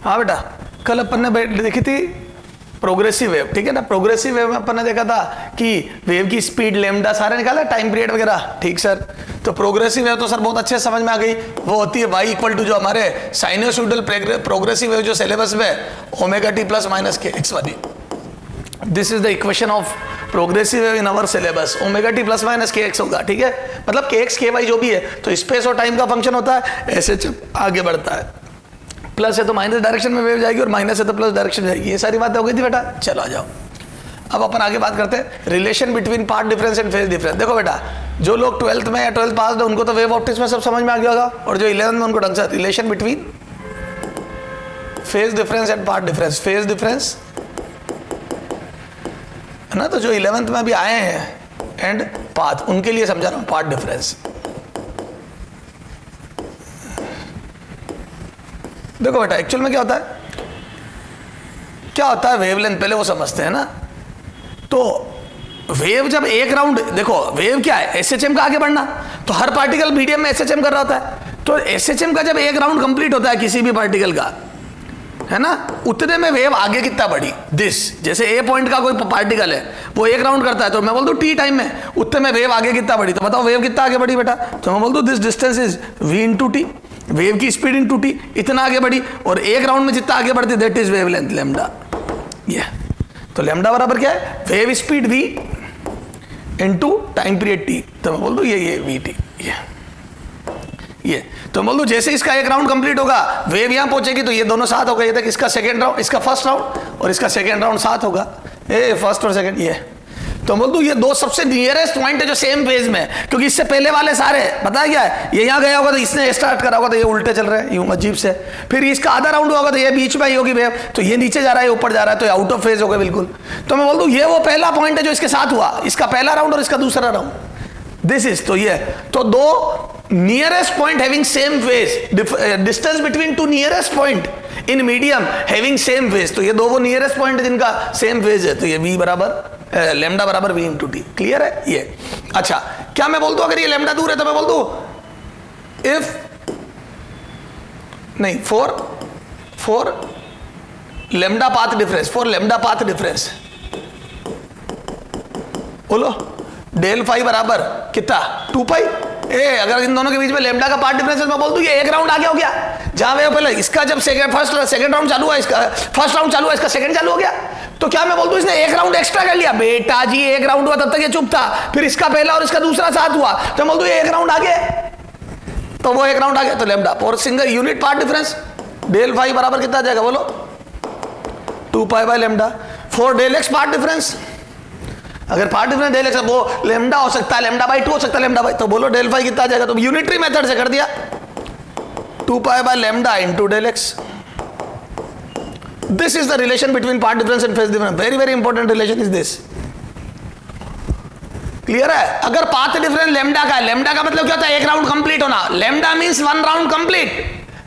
हाँ बेटा, कल अपन ने देखी थी प्रोग्रेसिव वेव, ठीक है ना। प्रोग्रेसिव वेव में अपन ने देखा था कि वेव की स्पीड लेमडा सारे निकाला, टाइम पीरियड वगैरह, ठीक सर। तो प्रोग्रेसिव वेव तो सर बहुत अच्छे समझ में आ गई, वो होती है y इक्वल टू जो हमारे साइनोसॉइडल प्रोग्रेसिव वेव जो सिलेबस में ओमेगा टी प्लस माइनस के एक्स वाली, this is the equation of progressive wave in our syllabus, omega T plus minus के एक्स होगा, ठीक है। मतलब के एक्स के वाई जो भी है, तो स्पेस और टाइम का फंक्शन होता है, ऐसे आगे बढ़ता है। प्लस है तो माइनस डायरेक्शन में वेव जाएगी और माइनस है तो प्लस डायरेक्शन जाएगी। ये सारी बातें हो गई थी बेटा। चलो आ जाओ, अब अपन आगे बात करते हैं relation between path difference and phase difference. देखो बेटा, जो लोग 12th में या 12th पास है उनको तो वेव ऑप्टिक्स में सब समझ में आ गया होगा, और जो 11th में उनको ढंग से relation between phase difference and path difference, phase difference है ना, तो जो 11th में भी आए हैं एंड पाथ, उनके लिए समझा रहा हूं पार्ट डिफरेंस। देखो बेटा, एक्चुअल में क्या होता है वेवलेंथ, पहले वो समझते हैं ना। तो वेव जब एक राउंड, देखो वेव क्या है, एसएचएम का आगे बढ़ना, तो हर पार्टिकल मीडियम में एसएचएम कर रहा होता है। तो एसएचएम का जब एक राउंड कंप्लीट होता है किसी भी पार्टिकल का, है ना, उतने में वेव आगे कितना बढ़ी, दिस, जैसे ए पॉइंट का कोई पार्टिकल है वो एक राउंड करता है, तो मैं बोल दूं टी टाइम में, उतने में वेव आगे कितना बढ़ी, तो बताओ वेव कितना आगे बढ़ी बेटा। तो मैं बोल दूं this distance is v into T, wave की स्पीड इंटू टी, इतना आगे बढ़ी, और एक राउंड में जितना आगे बढ़ती दैट इज वेवलेंथ लैम्डा। ये तो लैम्डा बराबर क्या है, wave speed v into time period t, तो मैं बोल दूं ये v t, ये तो बोल दूं जैसे इसका एक राउंड कंप्लीट होगा, वेव यहां पहुंचेगी तो ये दोनों साथ होगा, ये तक इसका सेकंड राउंड, इसका फर्स्ट राउंड और इसका सेकंड राउंड साथ होगा, ए फर्स्ट और सेकंड, ये तो बोल दूं ये दो सबसे नियरेस्ट पॉइंट है जो सेम फेज में, क्योंकि इससे पहले वाले सारे पता है क्या है, ये यहाँ गया होगा तो इसने स्टार्ट करा होगा तो ये उल्टे चल रहे हैं यूं अजीब से, फिर इसका आधा राउंड होगा तो ये बीच में ही होगी वेव, तो ये नीचे जा रहा है ऊपर जा रहा है, तो आउट ऑफ फेज हो गया बिल्कुल। तो मैं बोल दूं ये वो पहला पॉइंट है जो इसके साथ हुआ, इसका पहला राउंड और इसका दूसरा राउंड, दिस इज, तो ये तो दो nearest point having same phase, distance between two nearest point in medium having same phase, तो ये दो वो नियरेस्ट पॉइंट जिनका सेम फेज है, तो ये v बराबर लेमडा बराबर v इंटू टी, क्लियर है ये। अच्छा, क्या मैं बोल दूं अगर ये लेमडा दूर है तो मैं बोल दूं इफ नहीं for lambda path difference, for lambda path difference बोलो डेल फाई बराबर कितना 2 पाई, अगर इन दोनों के बीच में लेमडा का पार्ट डिफरेंस मैं बोल दूं ये एक राउंड आगे हो गया, जहां वे पहले इसका जब सेकंड राउंड चालू हुआ, इसका फर्स्ट राउंड चालू हुआ, इसका सेकंड चालू हो गया, तो क्या मैं बोल दूं इसने एक राउंड एक्स्ट्रा कर लिया, बेटा जी एक राउंड हुआ तब तक ये चुप था, फिर इसका पहला और इसका दूसरा साथ हुआ, तो मैं बोल दूं ये एक राउंड आगे, तो वो एक राउंड आगे, तो lambda for single unit path difference del phi बराबर कितना आ जाएगा बोलो 2 pi by lambda. For del x path difference, अगर पार्ट डिफरेंस डेल एक्स वो लेमडा हो सकता है, लेमडा बाई 2 हो सकता है, लेमडा बाई, तो बोलो डेल फाई कितना आ जाएगा, तो यूनिटरी मेथड से कर दिया 2 pi by lambda into del x. This is the relation between path difference and phase difference, very very important relation is this, clear है। अगर पाथ डिफरेंस लेमडा का है, लेमडा का मतलब क्या होता है एक राउंड कंप्लीट होना, lambda means 1 round complete,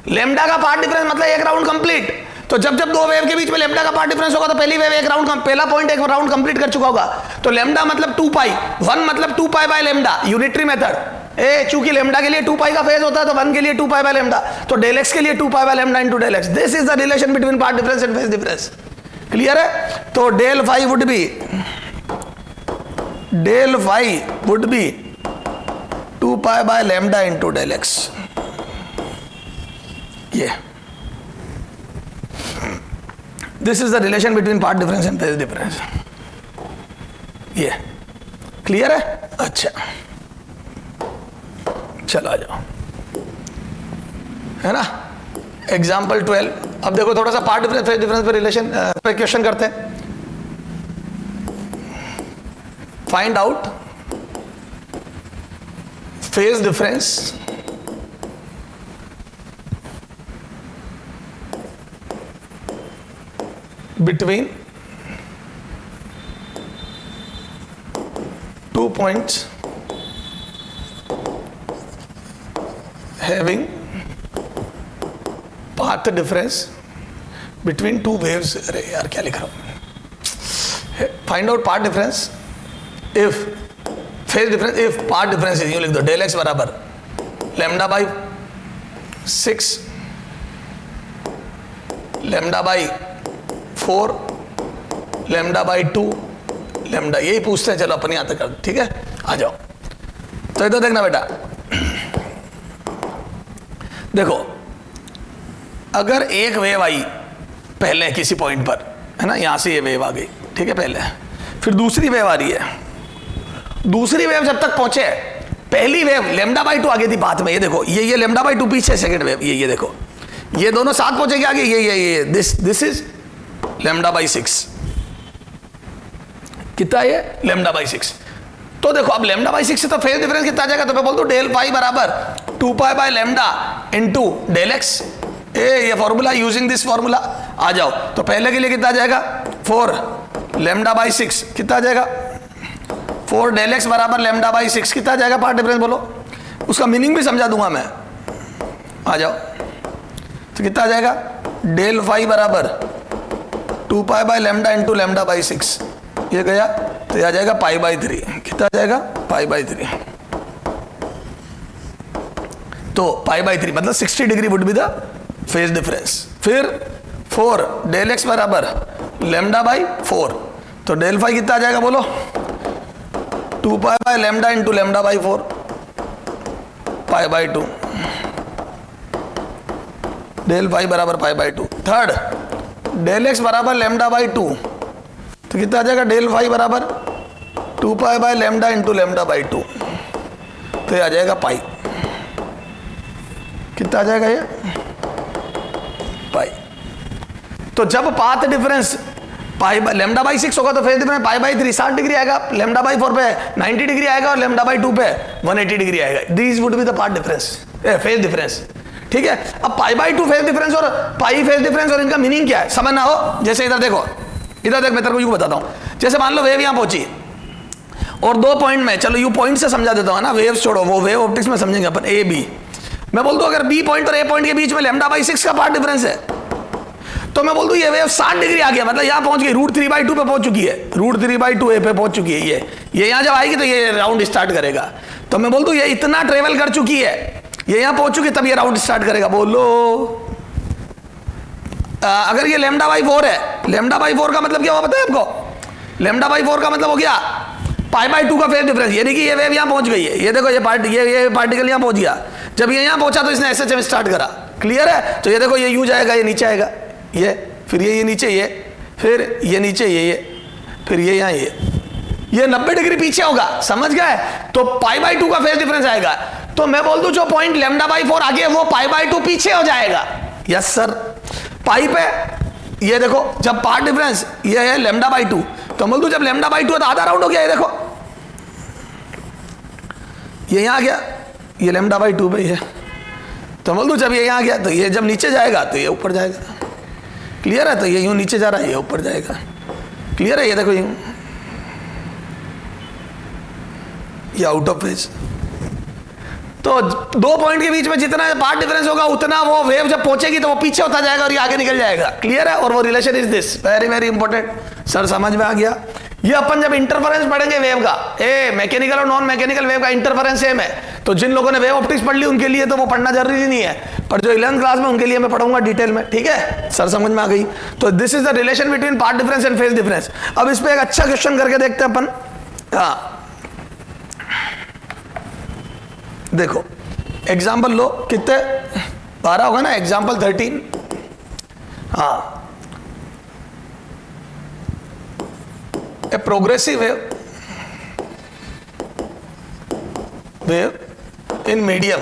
lambda का पार्ट डिफरेंस मतलब एक राउंड कंप्लीट, तो जब जब दो वेव के बीच में लेमडा का पार्ट डिफरेंस होगा तो पहली वेव एक राउंड, पहला पॉइंट एक राउंड कंप्लीट कर चुका होगा, तो लेमडा मतलब 2 पाई, 1 मतलब 2 pi by lambda, unitary method, चूंकि लेमडा के लिए 2 पाई का फेज होता है तो 1 के लिए 2 पाई बाय लेमडा, तो डेल एक्स के लिए 2 pi by lambda into del x, this is the relation between path difference and phase difference, clear है। तो del phi would be 2 pi by lambda into del x, ये this is the relation between path difference and phase difference, ये clear है। अच्छा चलो आ जाओ, है ना, एग्जाम्पल 12। अब देखो थोड़ा सा पार्ट डिफरेंस फेज डिफरेंस पे रिलेशन पे क्वेश्चन करते हैं। Find out phase difference between 2 points having path difference between 2 waves। अरे यार क्या लिख रहा हूं, find out path difference if phase difference if path difference यूं लिख दो डेल एक्स बराबर lambda by 6 lambda by 4, lambda by 2, lambda, यही पूछते हैं। चलो अपन यहां तक कर, ठीक है, आ जाओ। तो इधर देखना बेटा, देखो अगर एक वेव आई पहले किसी पॉइंट पर, है ना, यहां से ये वेव आ गई, ठीक है, पहले, फिर दूसरी वेव आ रही है, दूसरी वेव जब तक पहुंचे, पहली वेव लैम्डा बाई 2 आगे थी बात में, ये देखो ये लैम्डा बाई 2 पीछे, सेकंड वेव ये देखो, ये दोनों साथ पहुंचेंगे आगे, ये दिस इज लैम्डा बाई 6, कितना ये लैम्डा बाई 6। तो देखो अब लैम्डा बाई 6 से तो फेज डिफरेंस कितना आ जाएगा, तो मैं बोल दूं डेल फाई बराबर 2 pi by lambda into del x, ये फॉर्मूला, यूजिंग दिस फॉर्मूला आ जाओ। तो पहले के लिए कितना आ जाएगा 4 लैम्डा बाई 6, कितना आ जाएगा 4 डेल एक्स बराबर लैम्डा बाई 6, कितना आ जाएगा पार्ट डिफरेंस बोलो, उसका मीनिंग भी समझा दूंगा मैं, आ जाओ। तो कितना आ जाएगा डेल फाई बराबर 2 pi by lambda into lambda by 6, ये गया, तो ये आ जाएगा पाई बाई 3, कितना आ जाएगा पाई बाई 3। तो पाई बाई 3 मतलब 60 degree would be the phase difference. फिर 4 डेल एक्स बराबर लैम्डा बाई 4, तो डेल फाई कितना आ जाएगा बोलो 2 pi by lambda into lambda by 4, pi by 2, del phi बराबर pi by 2। Third del X बराबर लैम्डा बाई 2, तो कितना आ जाएगा डेल फाई बराबर 2 pi by lambda into lambda by 2, तो ये आ जाएगा पाई, कितना आ जाएगा ये पाई। तो जब path difference pi lambda by 6 होगा तो phase difference pi by 3 60 degree आएगा, लैम्डा बाई 4 पे 90 डिग्री आएगा और लैम्डा बाई 2 पे 180 डिग्री आएगा। This would be the path difference, phase difference, ठीक है। अब पाई बाई 2 फेज डिफरेंस और पाई फेज डिफरेंस और इनका मीनिंग क्या है समझना हो। जैसे इधर देखो, इधर देख, मैं तेरे को यूं बताता हूं, जैसे मान लो वेव यहां पहुंची और 2 पॉइंट में, चलो यू पॉइंट से समझा देता हूं ना, वेव्स छोड़ो, वो वेव ऑप्टिक्स में समझेंगे अपन, ए बी। मैं बोल दूं अगर बी पॉइंट और ए पॉइंट के बीच में लैम्डा बाई 6 का पार्ट डिफरेंस है, तो मैं बोल दूं ये वेव 60 डिग्री आ गया, मतलब यहां पहुंच गई, √3/2 पे पहुंच चुकी है, √3/2 ए पे पहुंच चुकी है। ये यहां जब आएगी तो ये राउंड स्टार्ट करेगा, तो मैं बोल दूं ये इतना ट्रेवल कर चुकी है, ये यहां पहुंच चुकी, तब ये राउंड स्टार्ट करेगा। बोलो अगर ये लैम्डा बाई 4 है, लैम्डा बाई 4 का मतलब क्या हुआ पता है आपको, लैम्डा बाई 4 का मतलब हो गया पाई बाई 2 का फेज डिफरेंस, यानी कि ये वेव यहां पहुंच गई है, ये देखो ये पार्टिकल यहां पहुंच गया, जब ये यहां पहुंचा तो इसने एसएचएम स्टार्ट करा, क्लियर है। तो ये देखो ये यूं जाएगा, ये नीचे आएगा, ये फिर ये नीचे, ये फिर ये नीचे, ये फिर ये यहां, ये 90 डिग्री पीछे होगा, समझ गए। तो पाई बाई 2 का फेज डिफरेंस आएगा, तो मैं बोल दूं जो पॉइंट लैम्डा बाई 4 आगे वो पाई बाई 2 पीछे हो जाएगा। यस सर, पाई पे ये देखो जब पार्ट डिफरेंस ये है लैम्डा बाई 2, तो बोल दूं जब लैम्डा बाई 2 है तो आधा राउंड हो गया, ये देखो ये यहां आ गया, ये लैम्डा बाई 2 पे है, तो बोल दूं जब ये यहां गया तो ये जब नीचे जाएगा तो ये ऊपर जाएगा, क्लियर है। तो ये यूं नीचे जा रहा है, ये ऊपर जाएगा, क्लियर है। ये देखो यूं, ये आउट ऑफ फेज। तो 2 पॉइंट के बीच में जितना पार्ट डिफरेंस होगा उतना वो वेव जब पहुंचेगी तो वो पीछे होता जाएगा और ये आगे निकल जाएगा, क्लियर है। और वो relation is this, very very important. Sir समझ में आ गया। ये अपन जब इंटरफेरेंस पढ़ेंगे वेव का, मैकेनिकल और नॉन मैकेनिकल वेव का इंटरफेरेंस सेम है, तो जिन लोगों ने वेव ऑप्टिक्स पढ़ ली उनके लिए तो वो पढ़ना जरूरी नहीं है, पर जो 11th क्लास में उनके लिए मैं पढ़ूंगा डिटेल में, ठीक है। सर समझ में आ गई। तो this is the relation between path difference and phase difference. अब इस पे एक अच्छा क्वेश्चन करके देखते हैं अपन। हाँ देखो एग्जाम्पल लो, कितने 12 होगा ना, एग्जाम्पल 13। हाँ, ए progressive wave in medium,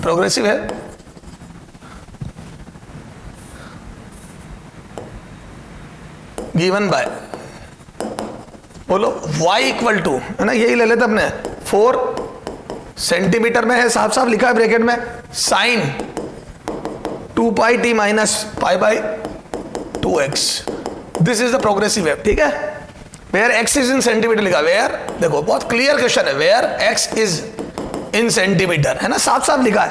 progressive है, गिवन बाय, बोलो y इक्वल टू, है ना, यही ले लेते अपने 4 सेंटीमीटर में है, साफ साफ लिखा है ब्रैकेट में, sine 2 pi t minus pi by 2x। This is the progressive wave, ठीक है। Where x is in centimetre लिखा, वेयर देखो बहुत क्लियर क्वेश्चन है, where x is in centimetre, है ना, साफ साफ लिखा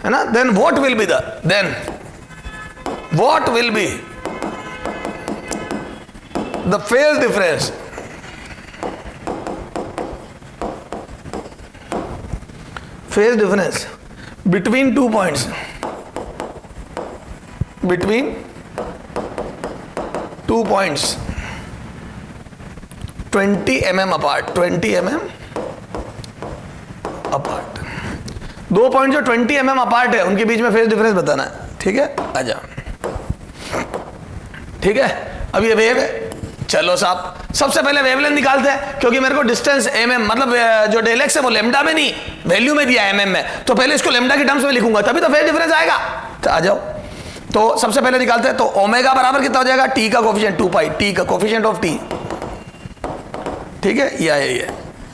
है ना। Then what will be the, then what will be the phase difference, phase difference between 2 points between 2 points 20 mm apart, 20 mm apart. 2 point जो 20 mm अपार्ट है उनके बीच में फेज डिफरेंस बताना है, ठीक है? आजा, ठीक है? अब ये वेव है, चलो साहब सबसे पहले वेवलेंथ निकालते हैं, क्योंकि मेरे को डिस्टेंस mm मतलब जो डेल एक्स है वो लेमडा में नहीं वैल्यू में दिया है mm में, तो पहले इसको लेमडा की टर्म्स में लिखूंगा तभी तो फेज डिफरेंस आएगा। तो आ जाओ, तो सबसे पहले निकालते हैं। तो ओमेगा बराबर कितना हो जाएगा? टी का कोफिशिएंट 2 पाई, टी का कोफिशिएंट ऑफ टी, ठीक है? ये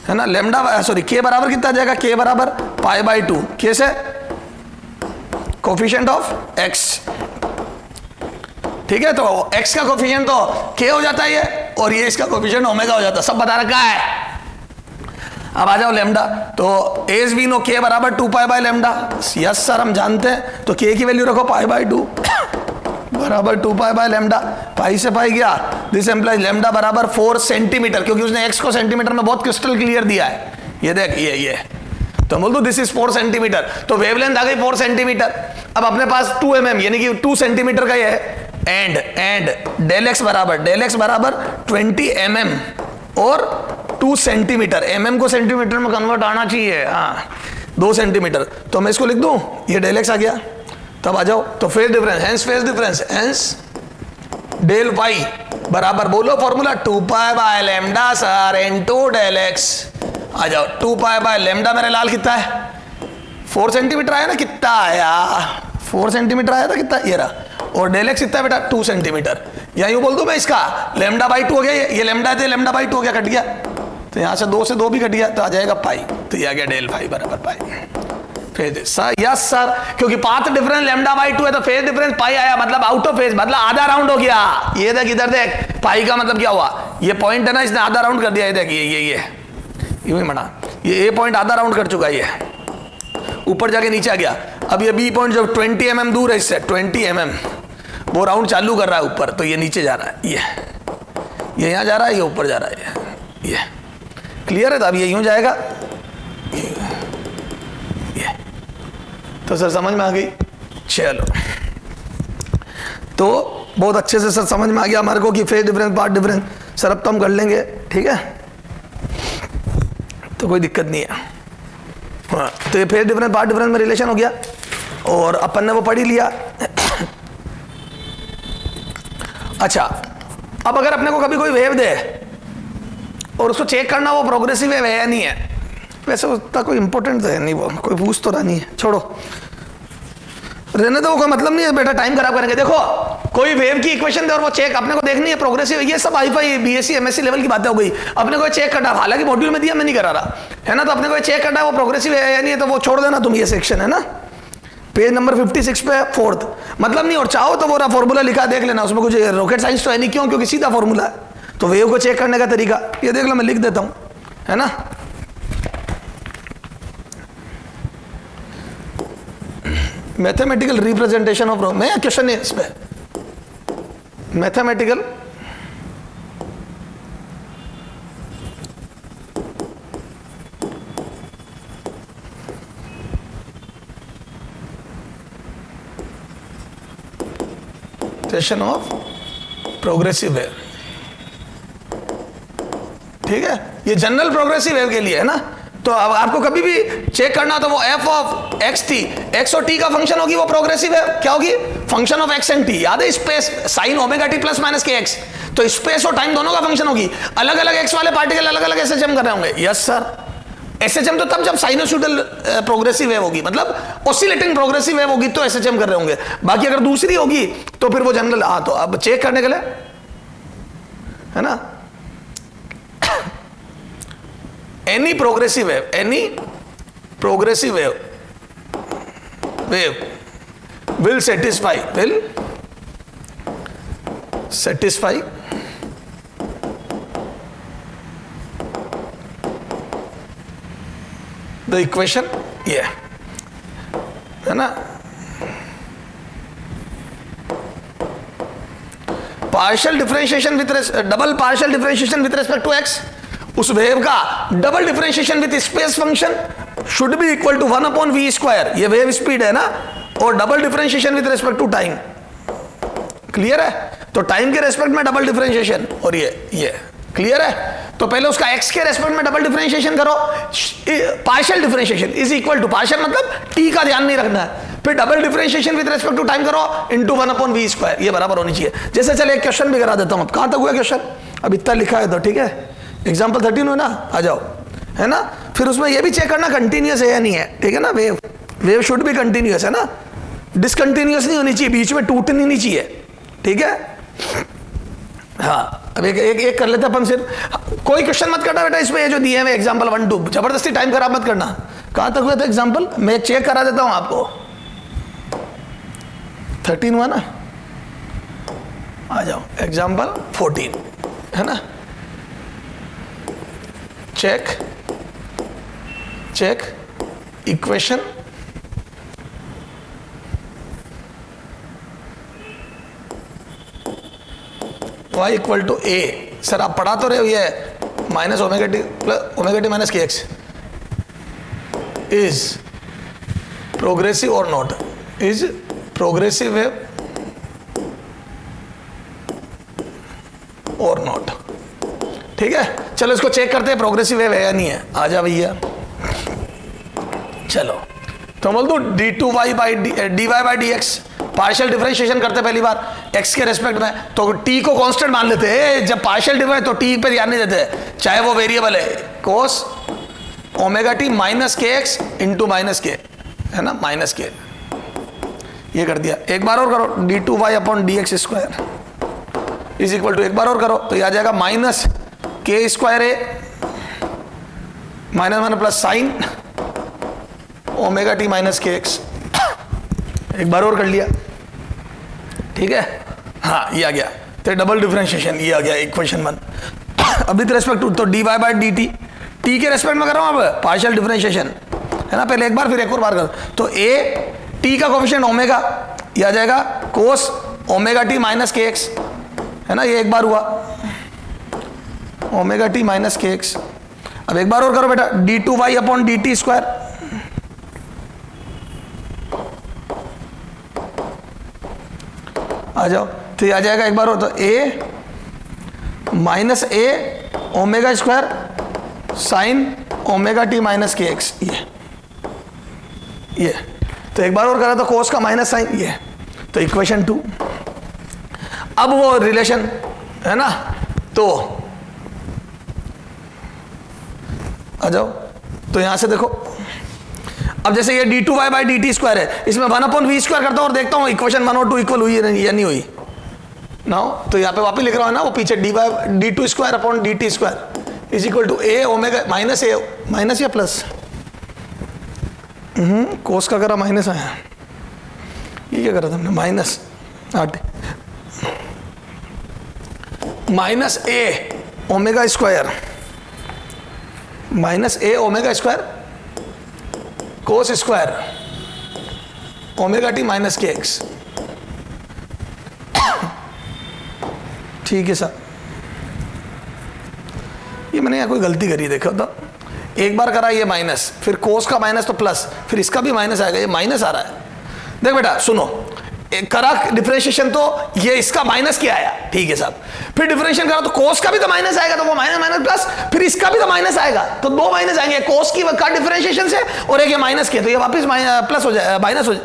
है ना, लेमडा सॉरी के बराबर कितना आ जाएगा? के बराबर पाई बाई 2, कैसे? कोफिशिएंट ऑफ एक्स, ठीक है? तो x का कोफिशिएंट तो k हो जाता है ये, और ये इसका कोफिशिएंट ओमेगा हो जाता है, सब बता रखा है। अब आ जाओ लेमडा, तो एज वी नो k बराबर 2 pi by lambda, yes sir हम जानते हैं, तो k की वैल्यू रखो पाई बाई 2 बराबर 2 पाई बाई लेमडा, पाई से पाई गया, दिस एम्प्लाइज लेमडा बराबर 4 सेंटीमीटर, क्योंकि उसने x को सेंटीमीटर में बहुत क्रिस्टल क्लियर दिया है, ये देख ये तो बोल दो दिस इज 4 सेंटीमीटर, तो वेवलेंथ आ गई 4 सेंटीमीटर। अब अपने पास 2 mm यानी कि 2 सेंटीमीटर का ये है, एंड डेल एक्स बराबर 20 mm और 2 सेंटीमीटर, mm को सेंटीमीटर में कन्वर्ट आना चाहिए, हाँ 2 सेंटीमीटर, तो मैं इसको लिख दूं, ये डेल एक्स आ गया। तब आ जाओ, तो phase difference hence del Y बराबर बोलो formula 2 pi by lambda sir into del X. आ जाओ, 2 पाई बाय लेमडा मेरे लाल कितना है? 4 सेंटीमीटर आया ना, कितना आया? 4 सेंटीमीटर आया था, कितना? ये रहा, और डेल एक्स कितना बेटा? 2 सेंटीमीटर, या यूं बोल दूं मैं इसका लेमडा बाई 2 हो गया, ये लेमडा थे, लेमडा बाई 2 हो गया, कट गया, तो यहां से 2 से 2 भी कट गया, तो आ जाएगा पाई, तो ये आ गया डेल फाई बराबर पाई। फेज सर, यस सर, क्योंकि पाथ डिफरेंस लेमडा बाई 2 है तो फेज डिफरेंस पाई आया, मतलब आउट ऑफ फेज, मतलब आधा राउंड हो गया। ये देख इधर देख, पाई का मतलब क्या हुआ? ये पॉइंट है ना, इसने आधा राउंड कर दिया, ये देख ये यूं ही मना, ये ए पॉइंट आधा राउंड कर चुका है, ये ऊपर जाके नीचे आ गया। अब ये बी पॉइंट जब 20 mm दूर है इससे, 20 mm वो राउंड चालू कर रहा है ऊपर, तो ये नीचे जा रहा है, ये यहाँ जा रहा है, ये ऊपर जा रहा है, ये क्लियर है? तो अब ये यूं जाएगा, ये तो सर समझ में आ गई, चलो तो बहुत अच्छे से सर समझ में आ गया हमारे को कि phase difference path difference sir अब तो हम कर लेंगे, ठीक है? तो कोई दिक्कत नहीं है, हाँ। तो ये फेज डिफरेंस पार्ट डिफरेंस में रिलेशन हो गया, और अपन ने वो पढ़ ही लिया। अच्छा, अब अगर अपने को कभी कोई वेव दे और उसको चेक करना वो प्रोग्रेसिव वेव है या नहीं है, वैसे उसका कोई इंपॉर्टेंट तो है नहीं, वो कोई पूछ तो रहा नहीं है, छोड़ो रहने दो, कोई मतलब नहीं है बेटा टाइम खराब करेंगे। देखो कोई वेव की इक्वेशन दे और वो चेक अपने को देखनी है प्रोग्रेसिव, ये सब हाई-फाई बीएससी एमएससी लेवल की बातें हो गई, अपने को चेक करना, हालांकि मॉड्यूल में दिया मैं नहीं करा रहा है ना, तो अपने को चेक करना है वो प्रोग्रेसिव है या नहीं है, तो वो छोड़ देना तुम, ये सेक्शन है ना पेज नंबर 56 पे 4th, मतलब नहीं, और चाहो तो वो फॉर्मूला लिखा देख लेना, उसमें कुछ रॉकेट साइंस तो है नहीं, क्यों? क्योंकि सीधा फॉर्मूला है, तो वेव को चेक करने का तरीका ये देख लो, मैं लिख देता हूं, है ना? मैथमेटिकल रिप्रेजेंटेशन ऑफ, मैं क्वेश्चन है इस पे, मैथमेटिकल ऑफ प्रोग्रेसिव वेव, ठीक है? ये जनरल प्रोग्रेसिव वेव के लिए है ना, तो अब आपको कभी भी चेक करना तो वो F of x T, x और टी का फंक्शन होगी, वो प्रोग्रेसिव है, क्या होगी? Function of x and T, याद है? Space sign omega T plus minus के एक्स, तो स्पेस और टाइम दोनों का फंक्शन होगी। अलग अलग एक्स वाले पार्टिकल अलग अलग एसएचएम कर रहे होंगे, यस सर। एसएचएम तो तब जब साइनोसॉइडल प्रोग्रेसिव वेव होगी, मतलब ऑसिलेटिंग प्रोग्रेसिव वेव होगी तो एसएचएम कर रहे होंगे, बाकी अगर दूसरी होगी तो फिर वो जनरल। हाँ, तो अब चेक करने के लिए है ना, any progressive wave will satisfy the equation, yeah, है ना? Partial differentiation with double partial differentiation with respect to x, उस वेव का double differentiation with space function should be equal to 1/v², ये वेव स्पीड है ना, और double differentiation with respect to time clear है? तो टाइम के respect में डबल डिफरेंशिएशन, और ये क्लियर है? तो पहले उसका x के रेस्पेक्ट में डबल डिफरेंशिएशन करो, partial differentiation is equal to, partial मतलब t का ध्यान नहीं रखना है, फिर double differentiation with respect to time करो इनटू 1/v², ये बराबर होनी चाहिए। जैसे चले एक क्वेश्चन भी करा देता हूं, अब कहां तक हुआ क्वेश्चन? अब इतना लिखा है तो ठीक है, एग्जांपल 13 है ना, आ जाओ, है ना? फिर उसमें ये भी चेक करना कंटिन्यूअस है या नहीं है, ठीक है ना? वेव शुड भी कंटिन्यूअस, है ना? डिसकंटिन्यूअस नहीं होनी चाहिए, बीच में टूटनी नहीं चाहिए, ठीक है? हाँ, अब एक कर लेते अपन सिर्फ। कोई क्वेश्चन मत करना बेटा इसमें, ये जो दिए हैं एग्जांपल 1 2, जबरदस्ती टाइम खराब मत करना। कहां तक हुआ था एग्जांपल? मैं चेक करा देता हूं आपको। 13 हुआ ना, आ जाओ एग्जांपल 14, है ना? Check equation y equal to a। Sir आप पढ़ा तो रहे हो, ये माइनस ओमेगा टी माइनस के x is progressive or not, is progressive wave or not, ठीक है? चलो इसको चेक करते हैं प्रोग्रेसिव वेव है या नहीं है। आ जा भैया, चलो तो बोल दो d2y by dy by dx, partial differentiation करते पहली बार x के रेस्पेक्ट में, तो t को कांस्टेंट मान लेते हैं। जब पार्शियल डिफरेंस तो t पे ध्यान नहीं देते, चाहे वो वेरिएबल है, cos ओमेगा टी माइनस के एक्स इंटू माइनस के, है ना? माइनस के, ये कर दिया। एक बार और करो, d2y upon dx² is equal to, एक बार और करो तो ये आ जाएगा minus K square A minus minus plus sine omega T minus के एक्स। एक बार और कर लिया, ठीक है? हाँ, ये आ गया, तो डबल डिफरेंशिएशन ये आ गया इक्वेशन 1। अभी तो रेस्पेक्ट टू, तो dy बाई dt, t के रेस्पेक्ट में कर रहा हूं अब पार्शियल डिफरेंशिएशन, है ना? पहले एक बार फिर एक और बार कर, तो a t का कोफिशिएंट ओमेगा, ये आ जाएगा कोस ओमेगा टी माइनस के एक्स, है ना? ये एक बार हुआ ओमेगा टी माइनस के एक्स। अब एक बार और करो बेटा, d2y अपॉन dt², आ जाओ, तो ये आ जाएगा एक बार हो, तो a minus A omega square sine omega T minus के एक्स, ये तो एक बार और करा तो कोस का माइनस साइन, ये तो इक्वेशन 2। अब वो रिलेशन है ना, तो आ जाओ, तो यहां से देखो, अब जैसे ये d2y बाई dt² है, इसमें 1/v² करता हूं और देखता हूं इक्वेशन 1 और 2 इक्वल हुई है या नहीं हुई ना। तो यहाँ पे वापस लिख रहा हूं ना, वो पीछे d2² upon dt² is equal to a omega minus या प्लस, कोस का करा माइनस आया, ये क्या करा था हमने? Minus minus A omega square minus A omega square cos square omega T minus के एक्स, ठीक है सर? ये मैंने यहाँ कोई गलती करी, देखो तो एक बार करा ये माइनस, फिर कोस का माइनस तो प्लस, फिर इसका भी माइनस आएगा, ये माइनस आ रहा है। देख बेटा सुनो, एक करा डिफरेंशिएशन तो ये इसका माइनस क्या आया, ठीक है साहब, फिर डिफरेंशिएशन करा तो कोस का भी तो माइनस आएगा, तो वो माइनस माइनस प्लस, फिर इसका भी तो माइनस आएगा, तो दो माइनस आएंगे, कोस की का डिफरेंशिएशन से और एक ये माइनस के, तो ये वापस प्लस हो जाए, माइनस हो जाए,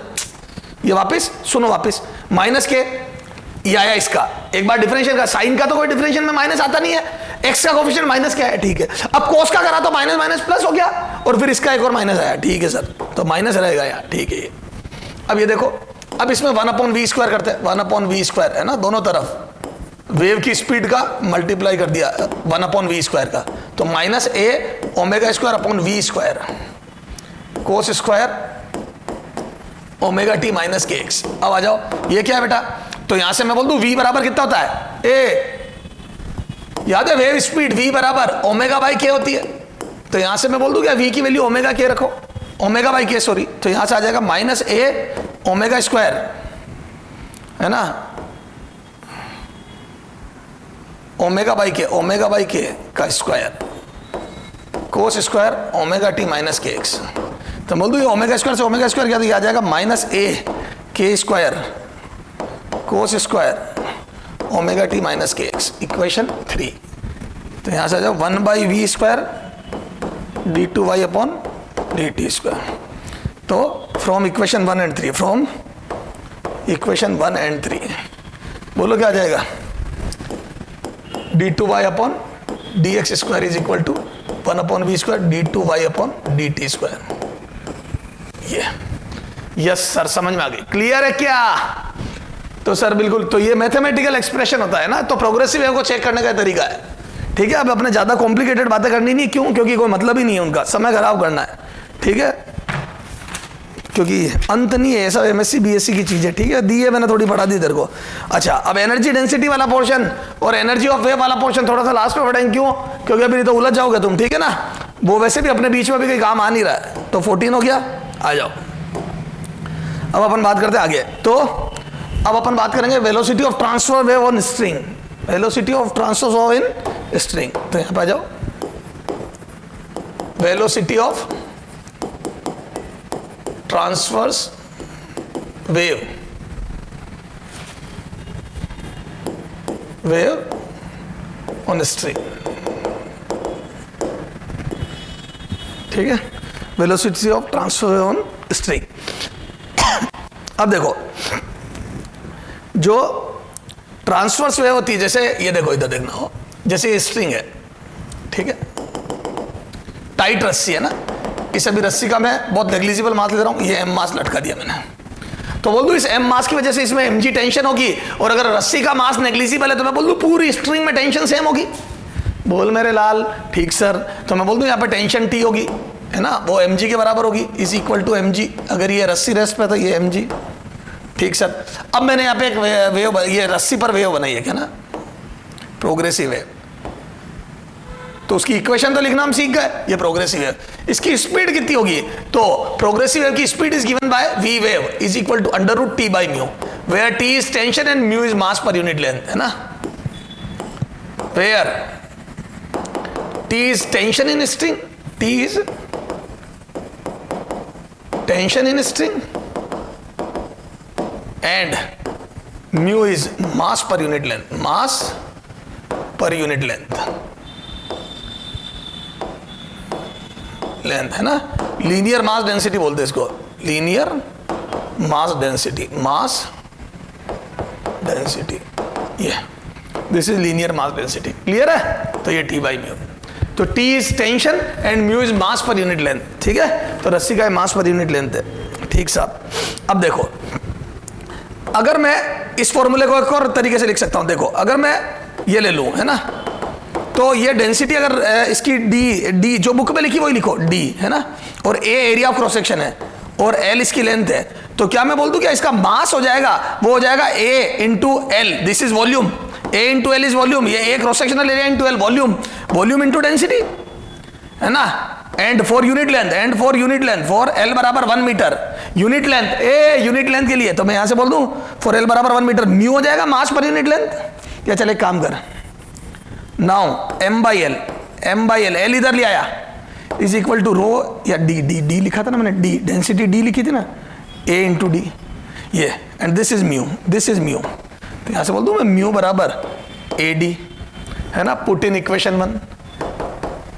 ये वापस सुनो, वापस माइनस के ये आया इसका, एक बार डिफरेंशियल का, साइन का तो कोई डिफरेंशियल में माइनस आता नहीं है, एक्स का कोफिशिएंट माइनस क्या है, ठीक है? अब कोस का करा तो माइनस माइनस प्लस हो गया, और फिर इसका एक और माइनस आया, ठीक है सर? तो माइनस रहेगा यार, ठीक है? अब ये देखो, अब इसमें 1/v² करते हैं, 1/v² है ना, दोनों तरफ वेव की स्पीड का मल्टीप्लाई कर दिया 1/v² का, तो minus A omega square upon v² cos square omega T minus के एक्स। अब आ जाओ, ये क्या है बेटा? तो यहां से मैं बोल दूं v बराबर कितना होता है? ए, याद है वेव स्पीड v बराबर ओमेगा बाई के होती है, तो यहां से मैं बोल दूं क्या v की वैल्यू ओमेगा के रखो, ओमेगा बाई के, सॉरी, तो यहां से आ जाएगा माइनस ए ओमेगा स्क्वायर, है ना, ओमेगा बाई के का square cos square omega T minus के एक्स। तो बोल दो ये ओमेगा स्क्वायर से ओमेगा स्क्वायर क्या, तो आ जाएगा माइनस ए के square cos square omega T minus के एक्स, इक्वेशन 3। तो यहां से आ जाओ 1/v² d2y अपॉन dt²। तो from equation 1 and 3, from equation 1 and 3 बोलो क्या आ जाएगा, d2y upon dx² is equal to 1/v² d2y upon dt²। ये यस सर, समझ में आ गई, क्लियर है क्या? तो सर बिल्कुल, तो ये मैथमेटिकल एक्सप्रेशन होता है ना, तो प्रोग्रेसिव वेव को चेक करने का तरीका है, ठीक है। अब अपने ज्यादा कॉम्प्लिकेटेड बातें करनी नहीं, क्यों? क्योंकि कोई मतलब ही नहीं है उनका, समय खराब करना है, ठीक है, क्योंकि अंत नहीं है, ये सब एमएससी बीएससी की चीजें, ठीक है, दी है मैंने, थोड़ी पढ़ा दी तेरे को। अच्छा, अब एनर्जी डेंसिटी वाला पोर्शन और एनर्जी ऑफ वेव वाला पोर्शन थोड़ा सा लास्ट में पढ़ेंगे, क्यों? क्योंकि अभी नहीं तो उलझ जाओगे तुम, ठीक है ना। वो वैसे भी अपने बीच में भी कोई काम आ नहीं रहा है। तो 14 हो गया, आ जाओ। अब अपन बात करते हैं आगे। तो अब अपन बात करेंगे velocity of transfer wave on string, velocity of transfer wave in string. तो यहां पे आ जाओ, velocity of transverse wave on string, ठीक है, velocity of transfer wave on string. अब देखो, जो ट्रांसवर्स वेव होती है, जैसे ये देखो, इधर देखना हो, जैसे ये स्ट्रिंग है, ठीक है, टाइट रस्सी है ना, इस अभी रस्सी का मैं बहुत नेग्लिजिबल मास ले रहा हूं, ये एम मास लटका दिया मैंने, तो बोल दूं इस एम मास की वजह से इसमें एम जी टेंशन होगी, और अगर रस्सी का मास नेग्लिजिबल है तो मैं बोल दूं पूरी स्ट्रिंग में टेंशन सेम होगी। बोल मेरे लाल, ठीक सर। तो मैं बोल दूं यहाँ पे टेंशन टी होगी, है ना, वो एम जी के बराबर होगी, is equal to M G. अगर ये रस्सी रेस्ट पे तो ये एम जी, ठीक सर। अब मैंने यहाँ पे एक वेव, ये रस्सी पर वेव बनाई है क्या ना, प्रोग्रेसिव वेव, तो उसकी इक्वेशन तो लिखना हम सीख गए, ये प्रोग्रेसिव वेव। इसकी स्पीड कितनी होगी, तो प्रोग्रेसिव वेव की speed is given by v wave is equal to √t by mu, where t is tension and mu is mass per unit length, है ना, where t is tension in string, t is tension in string and mu is mass per unit length, mass per unit length है ना। Linear mass density बोलते हैं इसको, linear mass density, mass density, ये this is linear mass density, clear है। तो ये T by mu, तो T is tension and mu is mass per unit length, ठीक है। तो रस्सी का मास पर यूनिट लेंथ है, ठीक साहब। अब देखो, अगर मैं इस फॉर्मूले को एक और तरीके से लिख सकता हूं, देखो, अगर मैं ये ले लूं, है ना, तो ये डेंसिटी अगर इसकी डी जो बुक में लिखी वही लिखो, डी, है ना, और ए एरिया ऑफ क्रॉस सेक्शन है और एल इसकी लेंथ है, तो क्या मैं बोल दूं क्या इसका मास हो जाएगा, वो हो जाएगा A into L, this is volume, A into L is volume, ये A cross sectional area into L volume, volume into density, है ना। And for unit length, and for unit length, for L बराबर 1 metre, unit length, a unit length के लिए, तो मैं यहां से बोल दूं फॉर एल बराबर 1 मीटर, म्यू हो जाएगा मास पर यूनिट लेंथ। या चले काम कर, now m by L, L इधर ले आया, इज इक्वल टू रो, या डी लिखा था ना मैंने, डी डेंसिटी डी लिखी थी ना, a इंटू डी, ये, and this is mu, this is mu, तो यहां से बोल दूं मैं म्यू बराबर ए डी, है ना। Put in equation 1,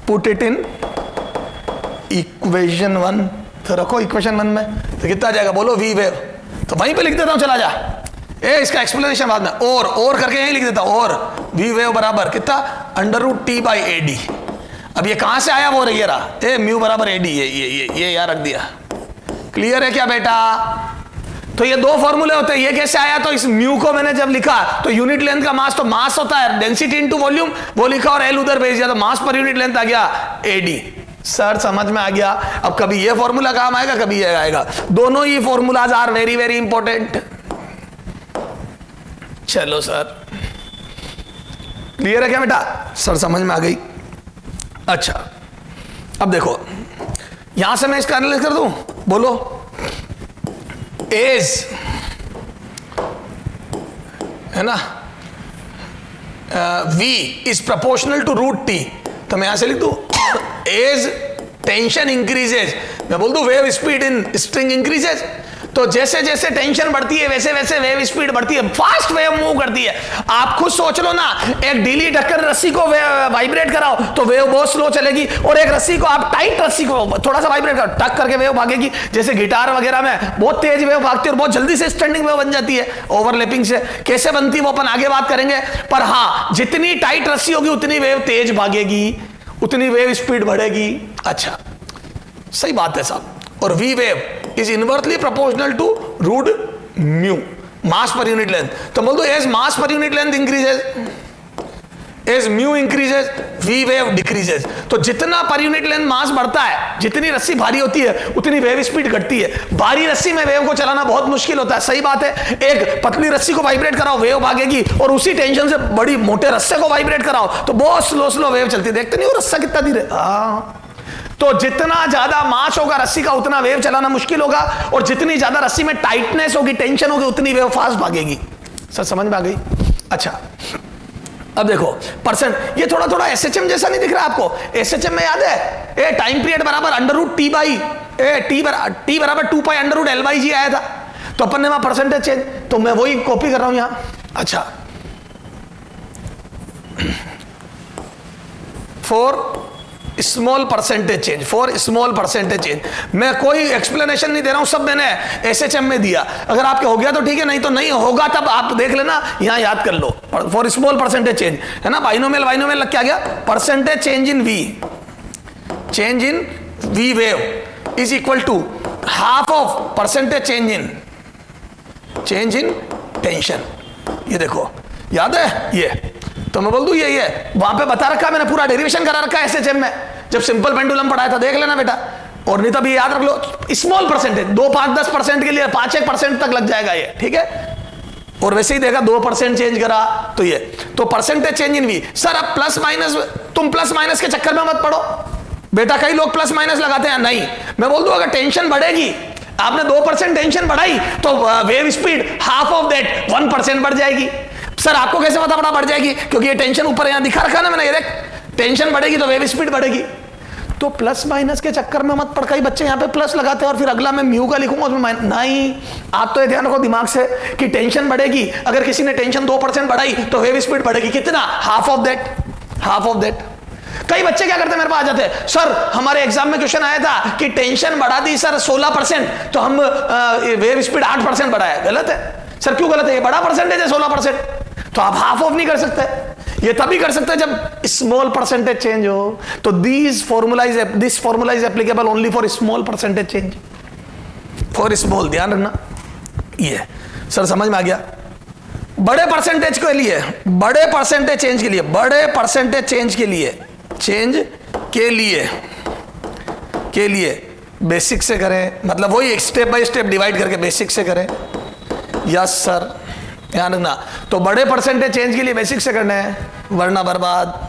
put it in equation 1, तो रखो इक्वेशन 1 में, तो कितना आ जाएगा बोलो, वी वेव, तो वहीं पे लिख देता हूं, चला जा, इसका एक्सप्लेनेशन बाद में, और करके यही लिख देता हूं, और वी वेव बराबर कितना, √t बाई ए डी। अब ये कहां से आया, वो ये रहा, ए म्यू बराबर ए डी, ये यहां रख दिया, क्लियर है क्या बेटा। तो ये दो फॉर्मूले होते हैं, ये कैसे आया, तो इस म्यू को मैंने जब लिखा तो यूनिट लेंथ का मास, तो मास होता है डेंसिटी इंटू वॉल्यूम, वो लिखा और एल उधर भेज दिया, तो मास पर यूनिट लेंथ आ गया ए डी। सर समझ में आ गया। अब कभी ये फॉर्मूला काम आएगा, कभी ये आएगा, दोनों ही formulas are very very important. चलो सर, क्लियर है क्या बेटा, सर समझ में आ गई। अच्छा, अब देखो, यहां से मैं इसका एनालिसिस कर दूं, बोलो, एज, है ना, V is proportional to √t, तो मैं यहां से लिख दूं एज टेंशन इंक्रीजेज, मैं बोल दूं wave speed in string increases, तो जैसे जैसे टेंशन बढ़ती है वैसे वैसे वेव स्पीड बढ़ती है, फास्ट वेव मूव करती है। आप खुद सोच लो ना, एक ढीली ढक्कन रस्सी को वाइब्रेट कराओ तो वेव बहुत स्लो चलेगी, और एक रस्सी को आप टाइट रस्सी को थोड़ा सा वाइब्रेट करो, टक करके वेव भागेगी। जैसे गिटार वगैरह में बहुत तेज वेव भागती है और बहुत जल्दी से स्टैंडिंग वेव बन जाती है ओवरलैपिंग से। कैसे बनती है वो अपन आगे बात करेंगे, पर हाँ, जितनी टाइट रस्सी होगी उतनी वेव तेज भागेगी, उतनी वेव स्पीड बढ़ेगी। अच्छा, सही बात है साहब। और V wave is inversely proportional to root mu, mass per unit length. तो बोल दो as mass per unit length increases, as mu increases, V wave decreases. तो जितना पर यूनिट लेंथ मास बढ़ता है, जितनी रस्सी भारी होती है उतनी वेव स्पीड घटती है। भारी रस्सी में वेव को चलाना बहुत मुश्किल होता है, सही बात है। एक पतली रस्सी को वाइब्रेट कराओ, वेव भागेगी, और उसी टेंशन से बड़ी मोटे रस्से को वाइब्रेट कराओ तो बहुत स्लो स्लो वेव चलती है। देखते नहीं वो रस्सा कितना धीरे। तो जितना ज्यादा मास होगा रस्सी का उतना वेव चलाना मुश्किल होगा, और जितनी ज्यादा रस्सी में टाइटनेस होगी, टेंशन होगी, उतनी वेव फास्ट भागेगी। सर समझ में आ गई? अच्छा, अब देखो परसेंट, ये थोड़ा थोड़ा एसएचएम जैसा नहीं दिख रहा आपको? एसएचएम में याद है ए टाइम पीरियड बराबर under root T by A T बराबर 2 pi under root L by G आया था, तो अपन ने वहां परसेंटेज चेंज, तो मैं वही कॉपी कर रहा हूं यहां। अच्छा, for small percentage change, for small percentage change, मैं कोई एक्सप्लेनेशन नहीं दे रहा हूं, सब मैंने एसएचएम में दिया। अगर आपके हो गया तो ठीक है, नहीं तो नहीं होगा तब आप देख लेना, यहां याद कर लो। फॉर स्मॉल परसेंटेज चेंज है ना, बाइनोमियल लग क्या गया, percentage change in V, change in V wave is equal to half of percentage change in tension. ये देखो याद है ये, तो मैं बोल दूं ये वहां पे बता रखा, मैंने पूरा डेरिवेशन करा रखा है एसएचएम में, जब सिंपल पेंडुलम पढ़ाया था, देख लेना बेटा। और नहीं तभी याद रख लो, स्मॉल परसेंटेज 2, 5, 10% के लिए 5-1% तक लग जाएगा ये, ठीक है। और वैसे ही देखा 2% चेंज करा तो ये, तो percentage change in V. Sir अब प्लस माइनस, तुम प्लस माइनस के चक्कर में मत पड़ो बेटा, कई लोग प्लस माइनस लगाते हैं, नहीं। मैं बोल दूं अगर टेंशन बढ़ेगी, आपने 2% टेंशन बढ़ाई तो wave speed half of that 1% बढ़ जाएगी। सर आपको कैसे पता पड़ा बढ़ जाएगी? क्योंकि ये टेंशन ऊपर यहां दिखा रखा ना मैंने, ये देख, टेंशन बढ़ेगी तो वेव स्पीड बढ़ेगी। तो प्लस माइनस के चक्कर में मत पड़, कई बच्चे यहां पे प्लस लगाते हैं और फिर अगला मैं म्यू का लिखूंगा उसमें माइनस। नहीं, आप तो ये ध्यान रखो दिमाग से कि टेंशन बढ़ेगी, अगर किसी ने टेंशन 2% बढ़ाई तो वेव स्पीड बढ़ेगी कितना, half of that, half of that. कई बच्चे क्या करते हैं, मेरे पास आ जाते हैं, सर हमारे एग्जाम में क्वेश्चन आया था कि टेंशन बढ़ा दी सर 16%, तो हम वेव स्पीड 8% बढ़ाया। गलत है सर, क्यों गलत है? ये बड़ा परसेंटेज है 16%, तो आप हाफ ऑफ नहीं कर सकते, ये तभी कर सकते हैं जब स्मॉल परसेंटेज चेंज हो। तो this formula is applicable only for small percentage change, for small, ध्यान रखना। ये सर समझ में आ गया? बड़े परसेंटेज के लिए, बड़े परसेंटेज चेंज के लिए, बड़े परसेंटेज चेंज के लिए बेसिक से करें, मतलब वही स्टेप बाय स्टेप डिवाइड करके बेसिक से करें। यस सर, ध्यान रखना। तो बड़े परसेंटेज चेंज के लिए बेसिक से करना है, वरना बर्बाद।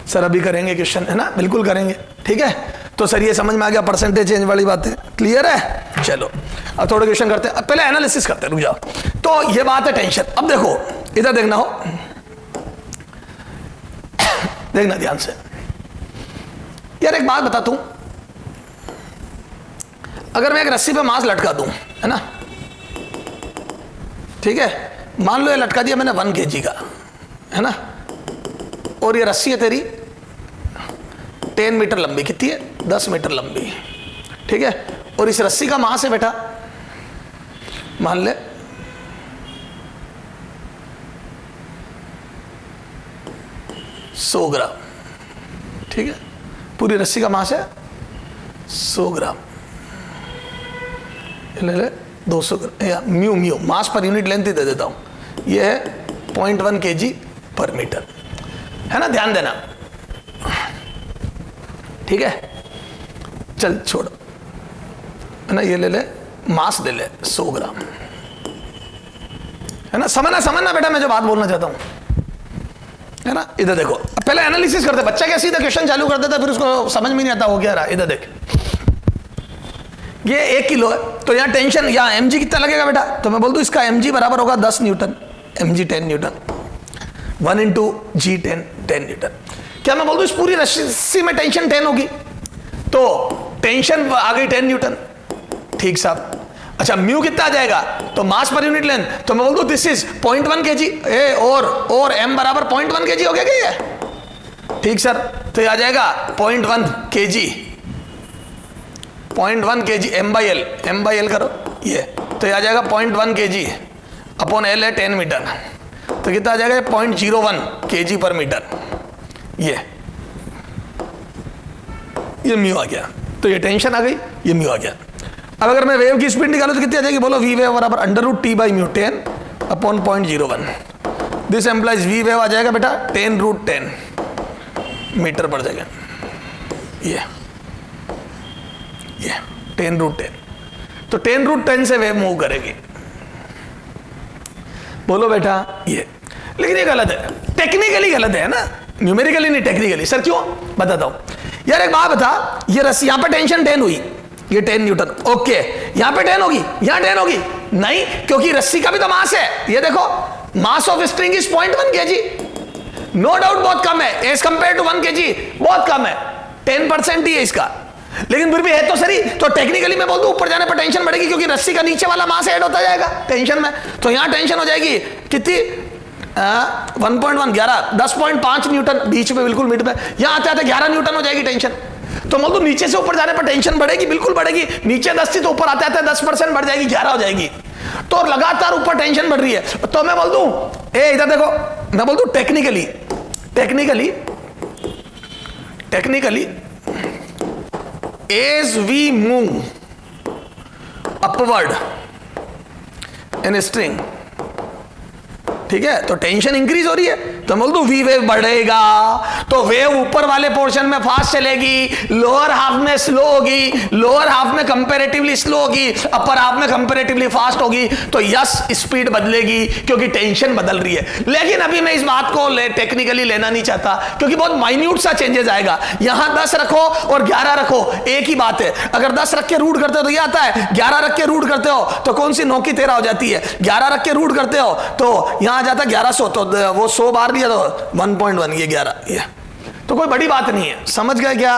सर अभी करेंगे क्वेश्चन, है ना, बिल्कुल करेंगे, ठीक है। तो सर ये समझ में आ गया परसेंटेज चेंज वाली बातें, क्लियर है? चलो अब थोड़े क्वेश्चन करते हैं, पहले एनालिसिस करते हैं, रुक जाओ। तो ये बात है टेंशन। अब देखो इधर देखना हो, देखना ध्यान से यार, एक बात बताता हूं, अगर मैं एक रस्सी पे मांस लटका दूं, है ना, ठीक है, मान लो ये लटका दिया मैंने 1 kg का, है ना, और ये रस्सी है तेरी 10 मीटर लंबी, कितनी है? 10 मीटर लंबी, ठीक है, और इस रस्सी का मास है बेटा मान ले 100 ग्राम, ठीक है, पूरी रस्सी का मास है 100 ग्राम, ले 200 ग्राम, mu mass per unit length ही दे देता हूं, ये है 0.1 kg पर मीटर, है ना, ध्यान देना, ठीक है। चल छोड़, है ना, ये ले ले, मास ले ले 100 ग्राम, है ना, समझना बेटा मैं जो बात बोलना चाहता हूं, है ना। इधर देखो, पहले एनालिसिस करते, बच्चा क्या सीधा क्वेश्चन चालू कर देता, फिर उसको समझ में नहीं आता हो क्या रहा। इधर देख, ये 1 किलो है, तो यहाँ टेंशन, यहाँ mg कितना लगेगा बेटा, तो मैं बोल दूं इसका mg बराबर होगा 10 Newton, mg 10 Newton, 1 × g 10 Newton. क्या मैं बोल दूं इस पूरी रस्सी में टेंशन 10 होगी? तो टेंशन आ गई 10 न्यूटन। ठीक साहब, अच्छा म्यू कितना आ जाएगा, तो मास पर यूनिट लेंथ, तो मैं बोल दूं दिस इज 0.1 kg और m बराबर 0.1 kg हो गया क्या ये? ठीक सर, तो ये आ जाएगा 0.1 kg, 0.1 kg m by l करो ये, तो ये आ जाएगा 0.1 kg अपॉन l है 10 मीटर, तो कितना आ जाएगा 0.01 kg पर मीटर। ये म्यू आ गया, तो ये टेंशन आ गई, ये म्यू आ गया। अब अगर मैं वेव की स्पीड निकालूं तो कितनी आ जाएगी, बोलो वी वेव बराबर √t by mu 10 upon 0.01। This implies V wave आ जाएगा बेटा 10√10 मीटर पर सेकेंड। ये 10√10, तो 10√10 से वेव मूव करेगी। बोलो बेटा ये, लेकिन ये गलत है, टेक्निकली गलत है ना, न्यूमेरिकली नहीं, टेक्निकली। सर क्यों, बताता हूं यार। एक बात बता, ये रस्सी यहां पर टेंशन 10 हुई, ये 10 न्यूटन, ओके, यहां पे 10 होगी, यहां 10 होगी नहीं, क्योंकि रस्सी का भी तो मास है। ये देखो mass of string is 0.1 kg, no doubt बहुत कम है एज कंपेयर टू 1 kg, बहुत कम है, 10% ही है इसका, लेकिन फिर भी है तो सही। तो टेक्निकली मैं बोल दूं ऊपर जाने पर टेंशन बढ़ेगी, क्योंकि रस्सी का नीचे वाला मास ऐड होता जाएगा टेंशन में, तो यहां टेंशन हो जाएगी कितनी 1.1 11 10.5 न्यूटन, बीच में बिल्कुल मिड में, यहां आते आते 11 न्यूटन हो जाएगी टेंशन। तो बोल दो नीचे से ऊपर जाने पर टेंशन बढ़ेगी, बिल्कुल बढ़ेगी, नीचे 10 थी तो ऊपर आते आते 10% बढ़ जाएगी, 11 हो जाएगी, तो लगातार ऊपर टेंशन बढ़ रही है। तो मैं बोल दूं इधर देखो, मैं बोल दूं technically as we move upward in a string, ठीक है, तो टेंशन इंक्रीज हो रही है, तो बोल दो वी वेव बढ़ेगा, तो वेव ऊपर वाले पोर्शन में फास्ट चलेगी, लोअर हाफ में स्लो होगी, लोअर हाफ में कंपैरेटिवली स्लो होगी, अपर हाफ में कंपैरेटिवली फास्ट होगी, तो यस स्पीड बदलेगी क्योंकि टेंशन बदल रही है। लेकिन अभी मैं इस बात को टेक्निकली लेना नहीं चाहता, क्योंकि बहुत माइन्यूट सा चेंजेस आएगा। यहां 10 रखो और 11 रखो, एक ही बात है। अगर 10 रख के रूट करते हो तो ये आता है, 11 रख के रूट करते हो तो कौन सी 9 की 13 हो जाती है, 11 रख के रूट करते हो तो यहां जाता 1100, तो वो 100 बार दिया तो 1.1, ये 11, ये तो कोई बड़ी बात नहीं है, समझ गए क्या?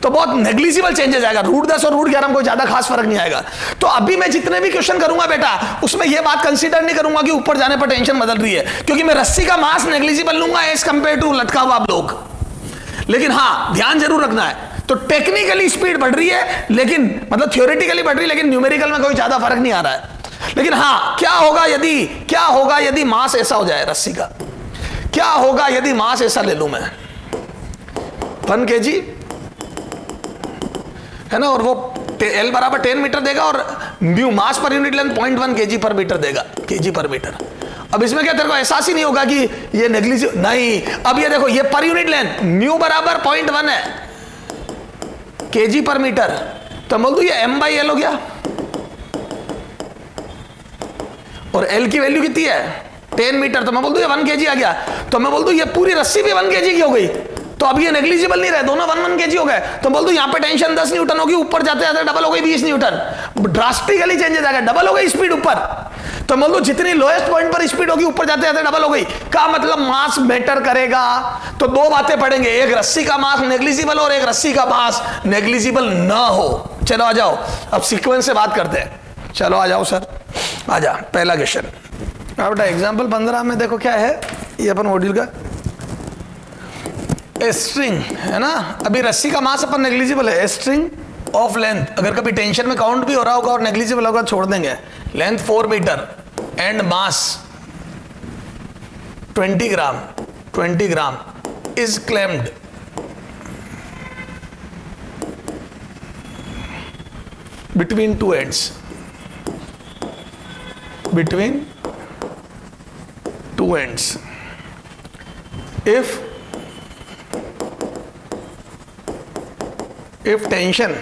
तो बहुत नेग्लिजिबल चेंजेस आएगा, √10 और √11 में कोई ज्यादा खास फर्क नहीं आएगा। तो अभी मैं जितने भी क्वेश्चन करूंगा बेटा, उसमें यह बात कंसीडर नहीं करूंगा कि ऊपर जाने पर टेंशन बदल रही है, क्योंकि मैं रस्सी का मास नेग्लिजिबल लूंगा एज कंपेयर टू लटका हुआ लोग। लेकिन हाँ ध्यान जरूर रखना है, तो टेक्निकली स्पीड बढ़ रही है, लेकिन मतलब थियोरेटिकली बढ़ रही है, लेकिन न्यूमेरिकल में कोई ज्यादा फर्क नहीं आ रहा है। लेकिन हाँ क्या होगा यदि मास ऐसा हो जाए रस्सी का, क्या होगा यदि मास ऐसा ले लूं मैं 1 kg है ना, और वो L बराबर 10 मीटर देगा और mu mass per unit length 0.1 kg पर मीटर देगा, kg पर मीटर। अब इसमें क्या तेरे को एहसास ही नहीं होगा कि ये नेग्लिजिबल नहीं। अब ये देखो, ये पर यूनिट लेंथ म्यू बराबर 0.1 है kg पर मीटर, तो बोल दो ये m by l हो गया, और L की वैल्यू कितनी है 10 मीटर, तो मैं बोल दूं ये 1 kg आ गया, तो मैं बोल दूं ये पूरी रस्सी भी 1 kg की हो गई, तो अब ये नेग्लिजिबल नहीं रहे, दोनों 1 kg हो गए। तो बोल दूं यहाँ पे टेंशन 10 न्यूटन होगी, ऊपर जाते जाते डबल हो गई 20 न्यूटन, ड्रास्टिकली चेंजेस आ गया, डबल हो गई स्पीड ऊपर। तो बोल दूं जितनी लोएस्ट पॉइंट पर स्पीड होगी ऊपर जाते जाते डबल हो गई, का मतलब मास मैटर करेगा। तो दो बातें पढ़ेंगे, एक रस्सी का मास नेग्लिजिबल और एक रस्सी का मास नेग्लिजिबल ना हो। चलो आ जाओ, अब सीक्वेंस से बात करते हैं। चलो आ जाओ सर, आ जा पहला क्वेश्चन। अब बेटा एग्जाम्पल 15 में देखो क्या है, ये अपन मॉड्यूल का ए स्ट्रिंग है ना, अभी रस्सी का मास अपन नेग्लिजिबल है, ए स्ट्रिंग ऑफ लेंथ, अगर कभी टेंशन में काउंट भी हो रहा होगा और नेग्लिजिबल होगा छोड़ देंगे, length 4 metre and mass 20 gram is clamped between two ends, if tension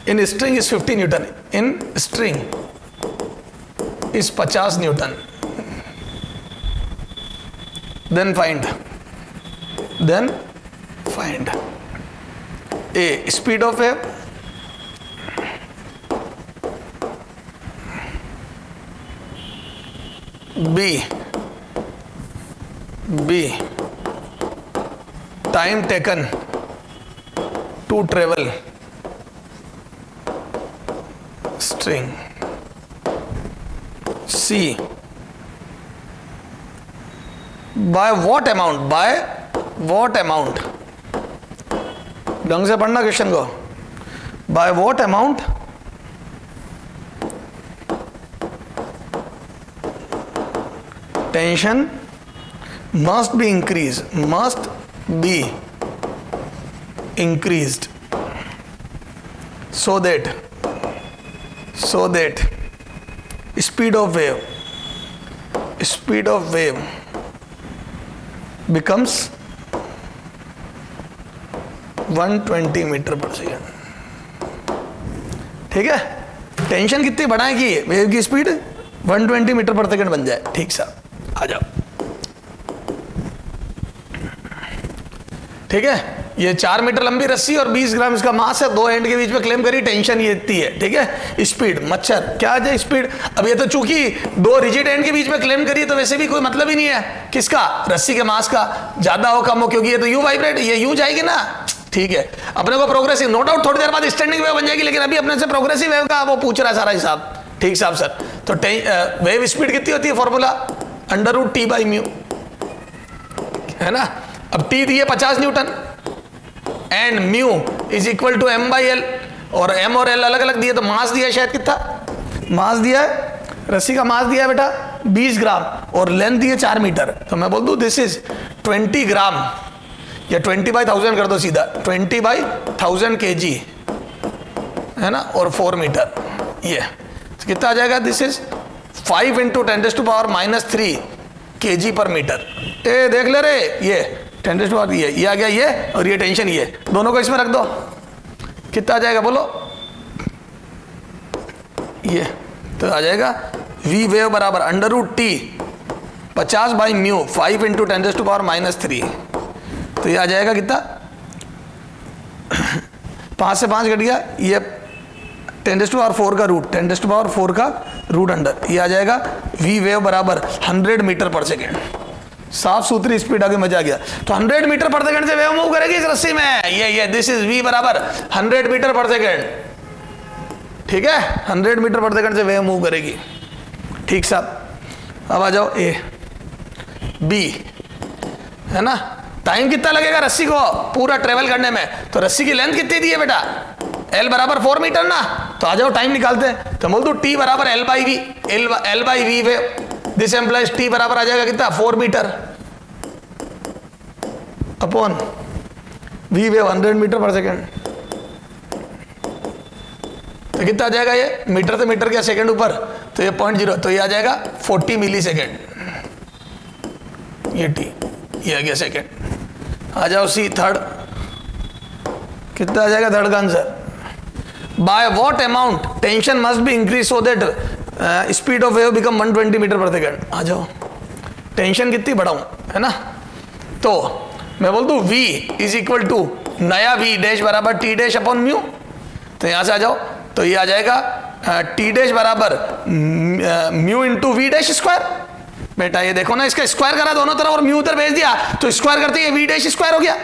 in string is 50 Newton, in string is 50 Newton, then find A, speed of wave, B, time taken to travel string C by what amount ढंग से पढ़ना question को, by what amount tension must be increased so that speed of wave becomes 120 metre per second. ठीक है, tension कितनी बढ़ाएं कि wave की स्पीड 120 मीटर पर सेकेंड बन जाए। ठीक साहब, आ जाओ। ठीक है, ये 4 मीटर लंबी रस्सी और 20 ग्राम इसका मास है, दो एंड के बीच में क्लेम करी, टेंशन ये इतनी है। ठीक है, स्पीड मच्छर क्या है स्पीड। अब ये तो चूंकि दो रिजिड एंड के बीच में क्लेम करी तो वैसे भी कोई मतलब ही नहीं है किसका, रस्सी के मास का, ज्यादा हो कम हो, क्योंकि ये तो यू वाइब्रेट, ये यू जाएगी ना। ठीक है, अपने को प्रोग्रेसिव, नो डाउट थोड़ी देर बाद स्टैंडिंग वेव बन जाएगी, लेकिन अभी अपने से प्रोग्रेसिव वेव का वो पूछ रहा है सारा हिसाब। ठीक साहब सर, तो वेव स्पीड कितनी होती है, फॉर्मूला √T/μ है ना। अब T दिए 50 newton and mu is equal to M/L, और M और L अलग अलग दिए, तो मास दिया शायद कितना, मास दिया है, रस्सी का मास दिया है बेटा 20 ग्राम और लेंथ दी है 4 मीटर। तो मैं बोल दूं दिस इज 20 ग्राम, या 20/1000 कर दो सीधा, 20/1000 kg है ना, और 4 मीटर, ये तो कितना आ जाएगा, दिस इज 5 × 10⁻³ kg पर मीटर। ए देख ले रे, ये 10⁻, ये आ गया, ये और ये टेंशन, ये दोनों को इसमें रख दो, कितना आ जाएगा बोलो, ये तो आ जाएगा V वेव बराबर √T 50/μ 5 × 10⁻³ तो ये आ जाएगा कितना, 5 से 5 घट गया, ये 10⁴ का रूट, 10⁴ का रूट अंडर, ये आ जाएगा V वेव बराबर 100 मीटर पर सेकेंड। साफ सुथरी स्पीड आगे, मजा आ गया। तो 100 मीटर पर सेकेंड से वेव मूव करेगी इस रस्सी में, ये दिस इज V बराबर 100 मीटर पर सेकेंड। ठीक है, 100 मीटर पर सेकेंड से वेव मूव करेगी। ठीक साहब, अब आ जाओ A B है ना। टाइम कितना लगेगा रस्सी को पूरा ट्रेवल करने में, तो रस्सी की लेंथ कितनी दी है बेटा, L बराबर 4 मीटर ना, तो आ जाओ टाइम निकालते हैं। तो बोल दो T बराबर L/V wave, this implies T बराबर आ जाएगा कितना, 4 metre upon V wave 100 metre per second, तो कितना आ जाएगा, ये मीटर से मीटर क्या सेकेंड ऊपर, तो ये 0.0, तो ये आ जाएगा 40 मिली सेकेंड, ये T, ये आ गया सेकेंड। आ जाओ C थर्ड, कितना आ जाएगा थर्ड का answer, by what amount tension must be increase so that speed of wave become 120 metre per second. आ जाओ, टेंशन कितनी बढ़ाऊं है ना, तो मैं बोल दूं V इज इक्वल टू नया V डैश बराबर T डैश अपॉन म्यू, तो यहां से आ जाओ, तो ये आ जाएगा T डैश बराबर mu into V dash square. बेटा ये देखो ना, इसका स्क्वायर करा दोनों तरफ और म्यू उधर भेज दिया, तो स्क्वायर करते ही V डैश स्क्वायर हो गया।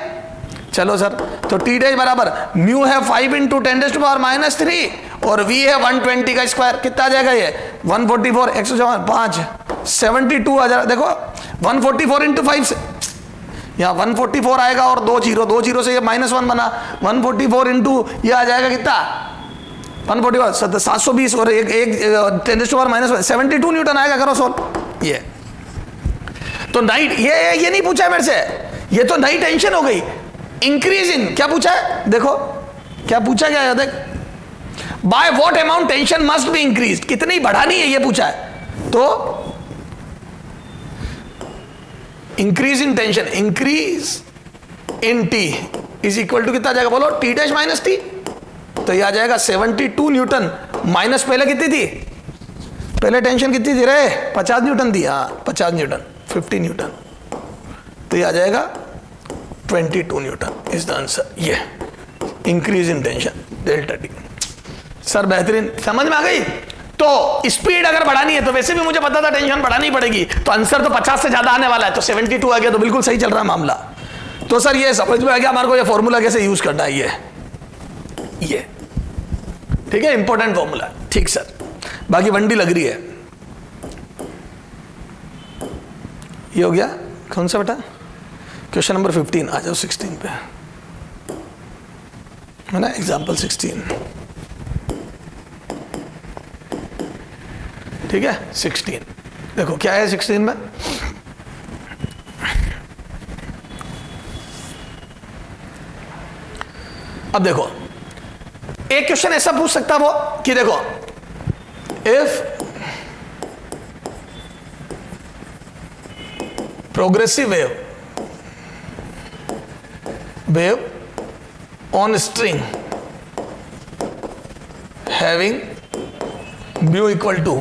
चलो सर, तो T डैश बराबर म्यू है 5 × 10⁻³ और V है 120 का स्क्वायर, कितना आ जाएगा ये 144, 105, 72 आ जाएगा। देखो 144 × 5 से यहाँ 144 आएगा और 2 0 से ये -1 बना, 144 इंटू ये आ जाएगा कितना 144 720 और एक 10⁻⁻1 72 न्यूटन आएगा। करो सोल्व। ये तो नाइट, ये नहीं पूछा है मेरे से, ये तो नई टेंशन हो गई। इंक्रीज इन क्या पूछा है, देखो क्या पूछा गया है, देख by what amount tension must be increase, कितनी बढ़ानी है ये पूछा है। तो increase in tension, increase in T is equal to कितना आ जाएगा बोलो, T डैश माइनस टी, तो ये आ जाएगा 72 न्यूटन माइनस पहले कितनी थी, पहले टेंशन कितनी थी रे 50 न्यूटन थी, हाँ 50 न्यूटन 50 न्यूटन, तो ये आ जाएगा 22 न्यूटन इज द आंसर। ये increase in tension delta T. Sir बेहतरीन, समझ में आ गई। तो स्पीड अगर बढ़ानी है, तो वैसे भी मुझे पता था टेंशन बढ़ानी पड़ेगी, तो आंसर तो 50 से ज्यादा आने वाला है, तो 72 आ गया, तो बिल्कुल सही चल रहा है मामला। तो सर ये समझ में आ गया हमारे को ये फॉर्मूला कैसे यूज करना है। ये ये, ठीक है, इंपॉर्टेंट फॉर्मूला। ठीक सर, बाकी बंडी लग रही है। ये हो गया कौन सा बेटा, क्वेश्चन नंबर 15। आ जाओ 16 पे, है ना, एग्जाम्पल 16। ठीक है, 16 देखो क्या है 16 में। अब देखो एक क्वेश्चन ऐसा पूछ सकता वो कि देखो, if progressive wave on string having mu equal to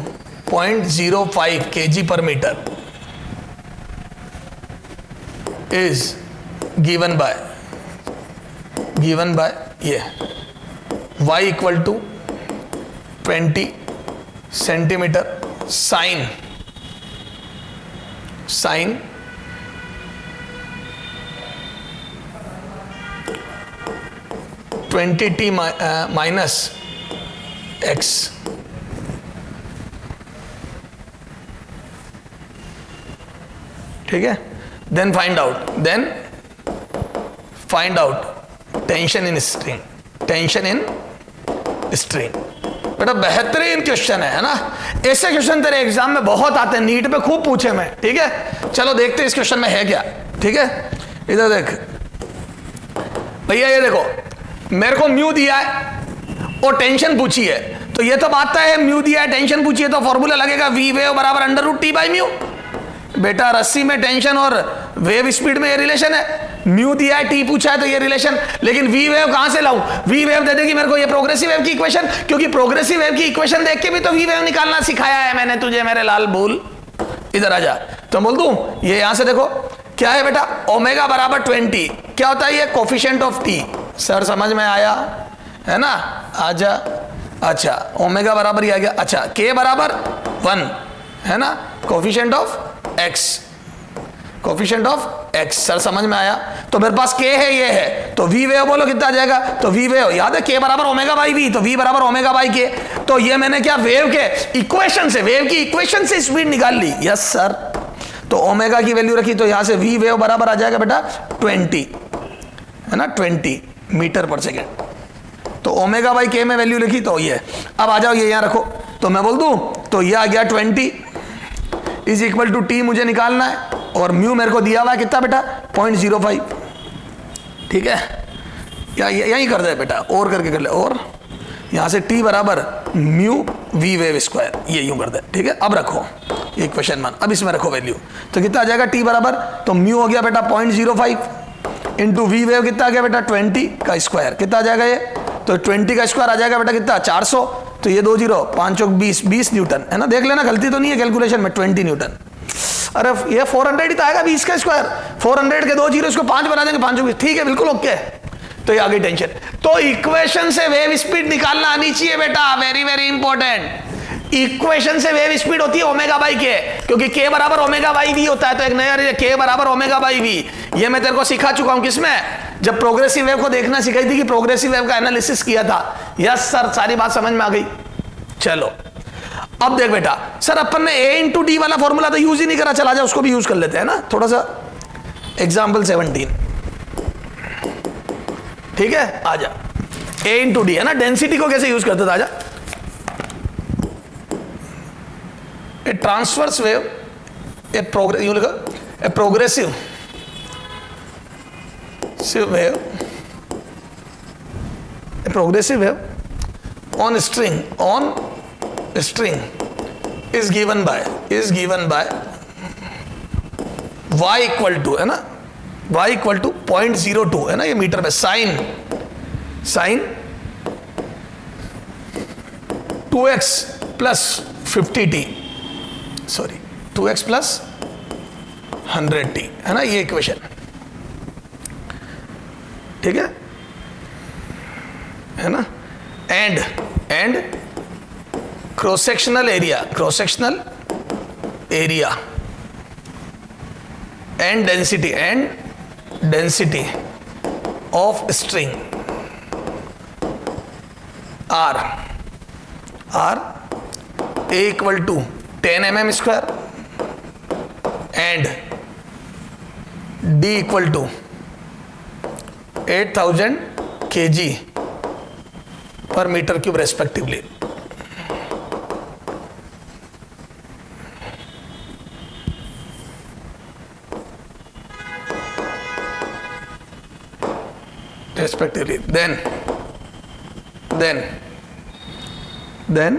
0.05 kg per meter is given by ये y equal to 20 centimeter sin 20t minus x, ठीक है। Then find out tension in string, बेटा बेहतरीन क्वेश्चन है ना। ऐसे क्वेश्चन तेरे exam में बहुत आते हैं, नीट पे खूब पूछे मैं, ठीक है। चलो देखते हैं इस क्वेश्चन में है क्या, ठीक है। इधर देख भैया, ये देखो मेरे को म्यू दिया है और टेंशन पूछी है, तो ये तो बात है, म्यू दिया है टेंशन पूछी है, तो फॉर्मूला लगेगा वी वेव बराबर √T/μ। बेटा रस्सी में टेंशन और वेव स्पीड में ये रिलेशन है, म्यू दिया है, टी पूछा है, तो ये रिलेशन। लेकिन वी वेव कहां से लाऊं, वी वेव दे देगी मेरे को ये प्रोग्रेसिव वेव की इक्वेशन, क्योंकि प्रोग्रेसिव वेव की इक्वेशन देख के भी तो वी वेव निकालना सिखाया है मैंने तुझे मेरे लाल भूल। इधर आ जा, तो बोल दूं ये यहां से देखो क्या है बेटा, ओमेगा बराबर 20 क्या होता है, ये कोफिशिएंट ऑफ टी। सर समझ में आया है ना, आजा। अच्छा ओमेगा बराबर ही आ गया। अच्छा के बराबर 1 है ना, कोफिशिएंट ऑफ एक्स, सर समझ में आया। तो मेरे पास के है, ये है, तो वी वेव बोलो कितना आ जाएगा, तो वी वेव याद है के बराबर ओमेगा बाई वी, तो वी बराबर ओमेगा बाई के। तो ये मैंने क्या वेव के इक्वेशन से, वेव की इक्वेशन से स्पीड निकाल ली। यस सर, तो ओमेगा की वैल्यू रखी, तो यहां से वी वेव बराबर आ जाएगा बेटा 20 है ना, 20 मीटर पर सेकेंड। तो ओमेगा बाई के में वैल्यू लिखी, तो ये अब आ जाओ ये यहां रखो, तो मैं बोल दूं तो ये आ गया 20 इज इक्वल टू टी मुझे निकालना है, और म्यू मेरे को दिया हुआ है कितना बेटा 0.05, ठीक है। यही कर दे बेटा, और करके कर ले, और यहां से टी बराबर म्यू वी वेव स्क्वायर, ये यूं कर दे, ठीक है। अब रखो ये क्वेश्चन मान, अब इसमें रखो वैल्यू, तो कितना आ जाएगा टी बराबर, तो म्यू हो गया बेटा 0.05 इंटू वी वेव कितना आ गया बेटा 20 का स्क्वायर, कितना आ जाएगा ये, तो 20 का स्क्वायर आ जाएगा बेटा कितना 400, तो ये 2 0 5 20 न्यूटन है ना, देख लेना गलती तो नहीं है कैलकुलेशन में, 20 न्यूटन। अरे ये 400 ही तो आएगा 20 का स्क्वायर, 400 के 2 0 इसको 5 बना देंगे, 5 20, ठीक है बिल्कुल ओके। तो ये आ गई टेंशन। तो इक्वेशन से वेव स्पीड निकालना आनी चाहिए बेटा, वेरी वेरी इंपॉर्टेंट। इक्वेशन से वेव स्पीड होती है ओमेगा बाई के, क्योंकि के बराबर ओमेगा बाई वी होता है, तो एक नया के बराबर ओमेगा बाई वी, ये मैं तेरे को सिखा चुका हूं किसमें, जब प्रोग्रेसिव वेव को देखना सिखाई थी कि प्रोग्रेसिव वेव का एनालिसिस किया था। यस सर, सारी बात समझ में आ गई। चलो अब देख बेटा, सर अपन ने a इंटू डी वाला फॉर्मूला तो यूज ही नहीं करा, चला जाए उसको भी यूज कर लेते हैं ना थोड़ा सा। एग्जाम्पल 17, ठीक है, आजा। a इंटू डी है ना, डेंसिटी को कैसे यूज करते थे, आजा। A transverse wave, a progressive wave on string is given by y equal to है ना, y equal to 0.02 है ना, ये मीटर में sin 2x plus 50t, sorry 2x plus 100t है ना, ये इक्वेशन, ठीक है ना। And cross sectional area and density of string R A equal to 10 mm square and D equal to 8000 kg per meter cube respectively. Then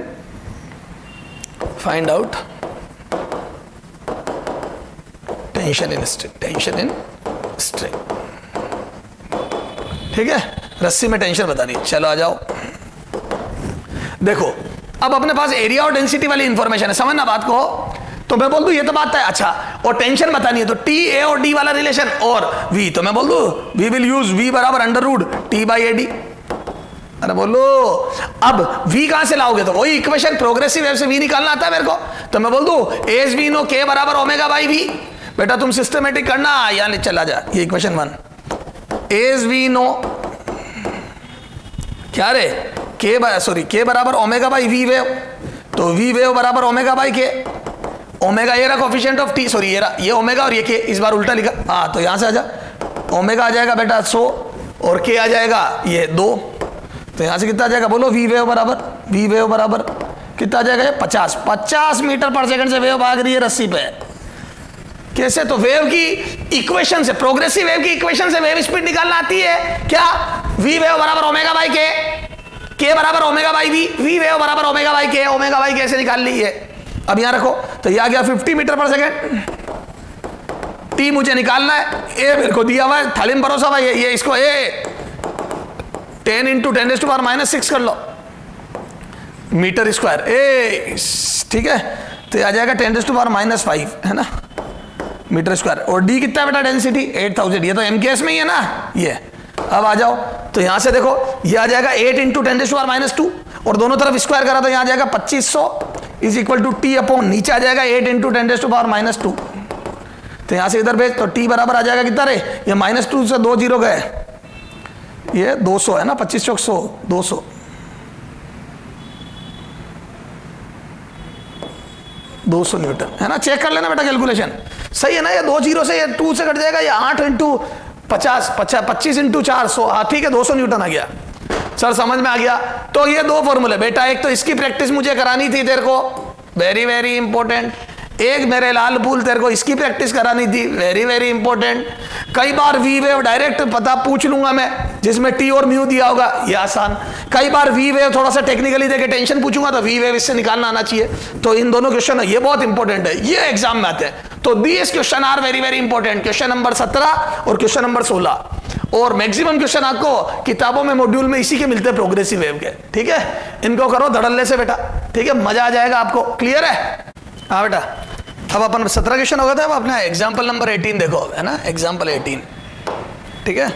find out tension in string. ठीक है, रस्सी में टेंशन बतानी। चलो आ जाओ, देखो अब अपने पास एरिया और डेंसिटी वाली इंफॉर्मेशन है, समझना बात को। तो मैं बोल दूं ये तो बात है, अच्छा और टेंशन बतानी है तो टी ए और डी वाला रिलेशन और वी, तो मैं बोल दूं वी विल यूज वी बराबर under root T by A D. अरे बोलो अब v कहां से लाओगे, तो वही इक्वेशन प्रोग्रेसिव वेव से v निकालना आता है मेरे को, तो मैं बोल दूं एज वी नो k बराबर ओमेगा बाई वी। बेटा तुम सिस्टमेटिक करना, यानी चला जा ये इक्वेशन 1, एज वी नो क्या रे k बराबर ओमेगा बाई वी वेव, तो v वेव बराबर ओमेगा बाई k। ओमेगा ये रहा कोफिशिएंट ऑफ t, सॉरी ये ओमेगा और ये k, इस बार उल्टा लिखा। हाँ तो यहां से आ जा, ओमेगा आ जाएगा बेटा 100 और k आ जाएगा ये 2, तो यहां से कितना आ जाएगा बोलो, वी वेव बराबर कितना आ जाएगा ये 50 मीटर पर सेकंड से वेव भाग रही है रस्सी पे। कैसे, तो वेव की इक्वेशन से, प्रोग्रेसिव वेव की इक्वेशन से वेव स्पीड निकालना आती है क्या, वी वेव बराबर ओमेगा बाई के बराबर ओमेगा बाई वी वेव बराबर ओमेगा बाई के से निकाल ली है। अब यहां रखो, तो ये आ गया 50 मीटर पर सेकंड, टी मुझे निकालना है, ए मेरे को दिया हुआ है, थाली में भरोसा भाई, ये इसको ए 10 × 10⁻⁻6 कर लो मीटर स्क्वायर ए, ठीक है, तो ये आ जाएगा 10⁻⁵ है ना मीटर स्क्वायर। और डी कितना बेटा डेंसिटी 8000, ये तो एमकेएस में ही है ना ये। अब आ जाओ, तो यहां से देखो ये आ जाएगा 8 × 10⁻² और दोनों तरफ स्क्वायर करा तो यहां आ जाएगा 2500 is equal to T upon, नीचे आ जाएगा 8 × 10⁻², तो यहां से इधर भेज, तो टी बराबर आ जाएगा कितना रे, ये -2 से 2 0 गए, ये 200 है ना, 25 चौक 100 200 न्यूटन है ना। चेक कर लेना बेटा कैलकुलेशन सही है ना, ये 2 0 से ये 2 से कट जाएगा, ये 8 × 50 25 × 400, हाँ ठीक है 200 न्यूटन आ गया। सर समझ में आ गया। तो ये दो फॉर्मूले बेटा, एक तो इसकी प्रैक्टिस मुझे करानी थी तेरे को, वेरी वेरी इंपॉर्टेंट, एक मेरे लाल फूल तेरे को इसकी प्रैक्टिस करानी थी, वेरी वेरी इंपॉर्टेंट। कई बार वी वेव डायरेक्ट पता पूछ लूंगा मैं, जिसमें टी और म्यू दिया होगा, ये आसान। कई बार वी वेव थोड़ा सा टेक्निकली देके टेंशन पूछूंगा, तो वी वेव इससे निकालना आना चाहिए। तो इन दोनों क्वेश्चन ये बहुत इंपॉर्टेंट है, ये एग्जाम में आते हैं। तो this question are very very important, question number 17 और क्वेश्चन नंबर 16, और मैक्सिमम क्वेश्चन आपको किताबों में मॉड्यूल में इसी के मिलते हैं प्रोग्रेसिव वेव के, ठीक है। इनको करो धड़ल्ले से बेटा, ठीक है, मजा आ जाएगा आपको। क्लियर है? हाँ बेटा, अब अपन 17 क्वेश्चन होगा था, अब अपना एग्जाम्पल नंबर 18 देखो, है ना, एग्जाम्पल 18, ठीक है।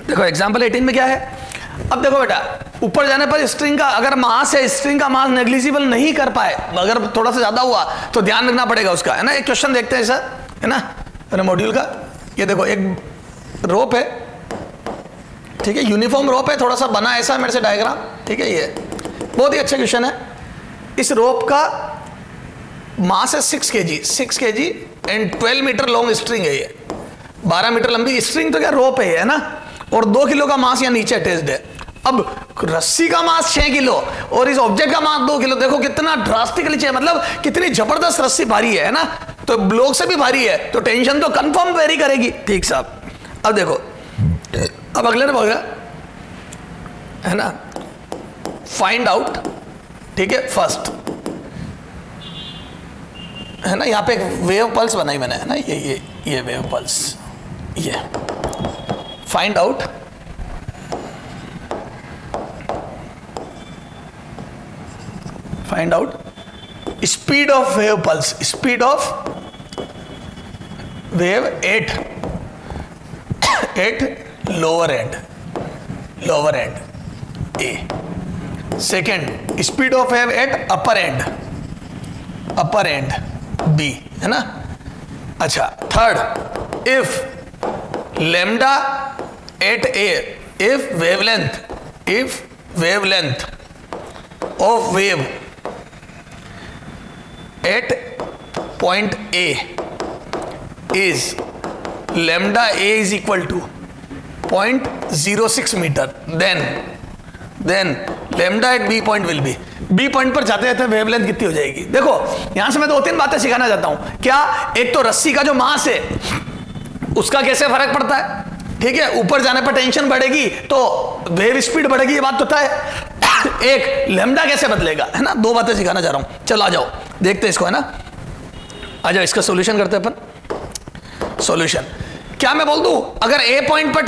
देखो एग्जाम्पल 18 में क्या है, अब देखो बेटा, ऊपर जाने पर स्ट्रिंग का अगर मास है, स्ट्रिंग का मास नेग्लिजिबल नहीं कर पाए, अगर थोड़ा सा ज्यादा हुआ तो ध्यान रखना पड़ेगा उसका, है ना। एक क्वेश्चन देखते हैं सर, है ना, मेरे मॉड्यूल का। ये देखो एक रोप है, ठीक है, यूनिफॉर्म रोप है, थोड़ा सा बना ऐसा मेरे से डायग्राम, ठीक है। ये बहुत ही अच्छा क्वेश्चन है। इस रोप का मास है 6 kg and 12 metre long string है, ये 12 मीटर लंबी स्ट्रिंग, तो क्या रोप है ना, और 2 किलो का मास यहाँ नीचे अटैच्ड है। अब रस्सी का मास 6 किलो और इस ऑब्जेक्ट का मास 2 किलो, देखो कितना ड्रास्टिकली चेंज, मतलब कितनी जबरदस्त रस्सी भारी है ना, तो ब्लॉक से भी भारी है, तो टेंशन तो कंफर्म वेरी करेगी, ठीक साहब। अब देखो, अब अगले ने बोला, है ना, फाइंड आउट, ठीक है, फर्स्ट, है ना, यहाँ पे एक वेव पल्स बनाई मैंने, है ना, ये वेव पल्स, ये find out speed of wave pulse, speed of wave at lower end A, second speed of wave at upper end B, है ना। अच्छा, third, if lambda at A, if wavelength if wavelength of wave at point A is lambda A is equal to 0.06 meter, then lambda at B point will be, B point पर जाते जाते wavelength कितनी हो जाएगी? देखो यहां से मैं दो तीन बातें सिखाना चाहता हूं। क्या? एक तो रस्सी का जो मास है उसका कैसे फर्क पड़ता है, ठीक है, ऊपर जाने पर टेंशन बढ़ेगी तो वेव स्पीड बढ़ेगी, ये बात तो तय है। एक लैम्डा कैसे बदलेगा, है ना, दो बातें सिखाना चाह रहा हूं। चलो आ जाओ देखते हैं इसको, है ना, आ जाओ इसका सॉल्यूशन करते हैं अपन। सॉल्यूशन क्या मैं बोल दूं, अगर ए पॉइंट पर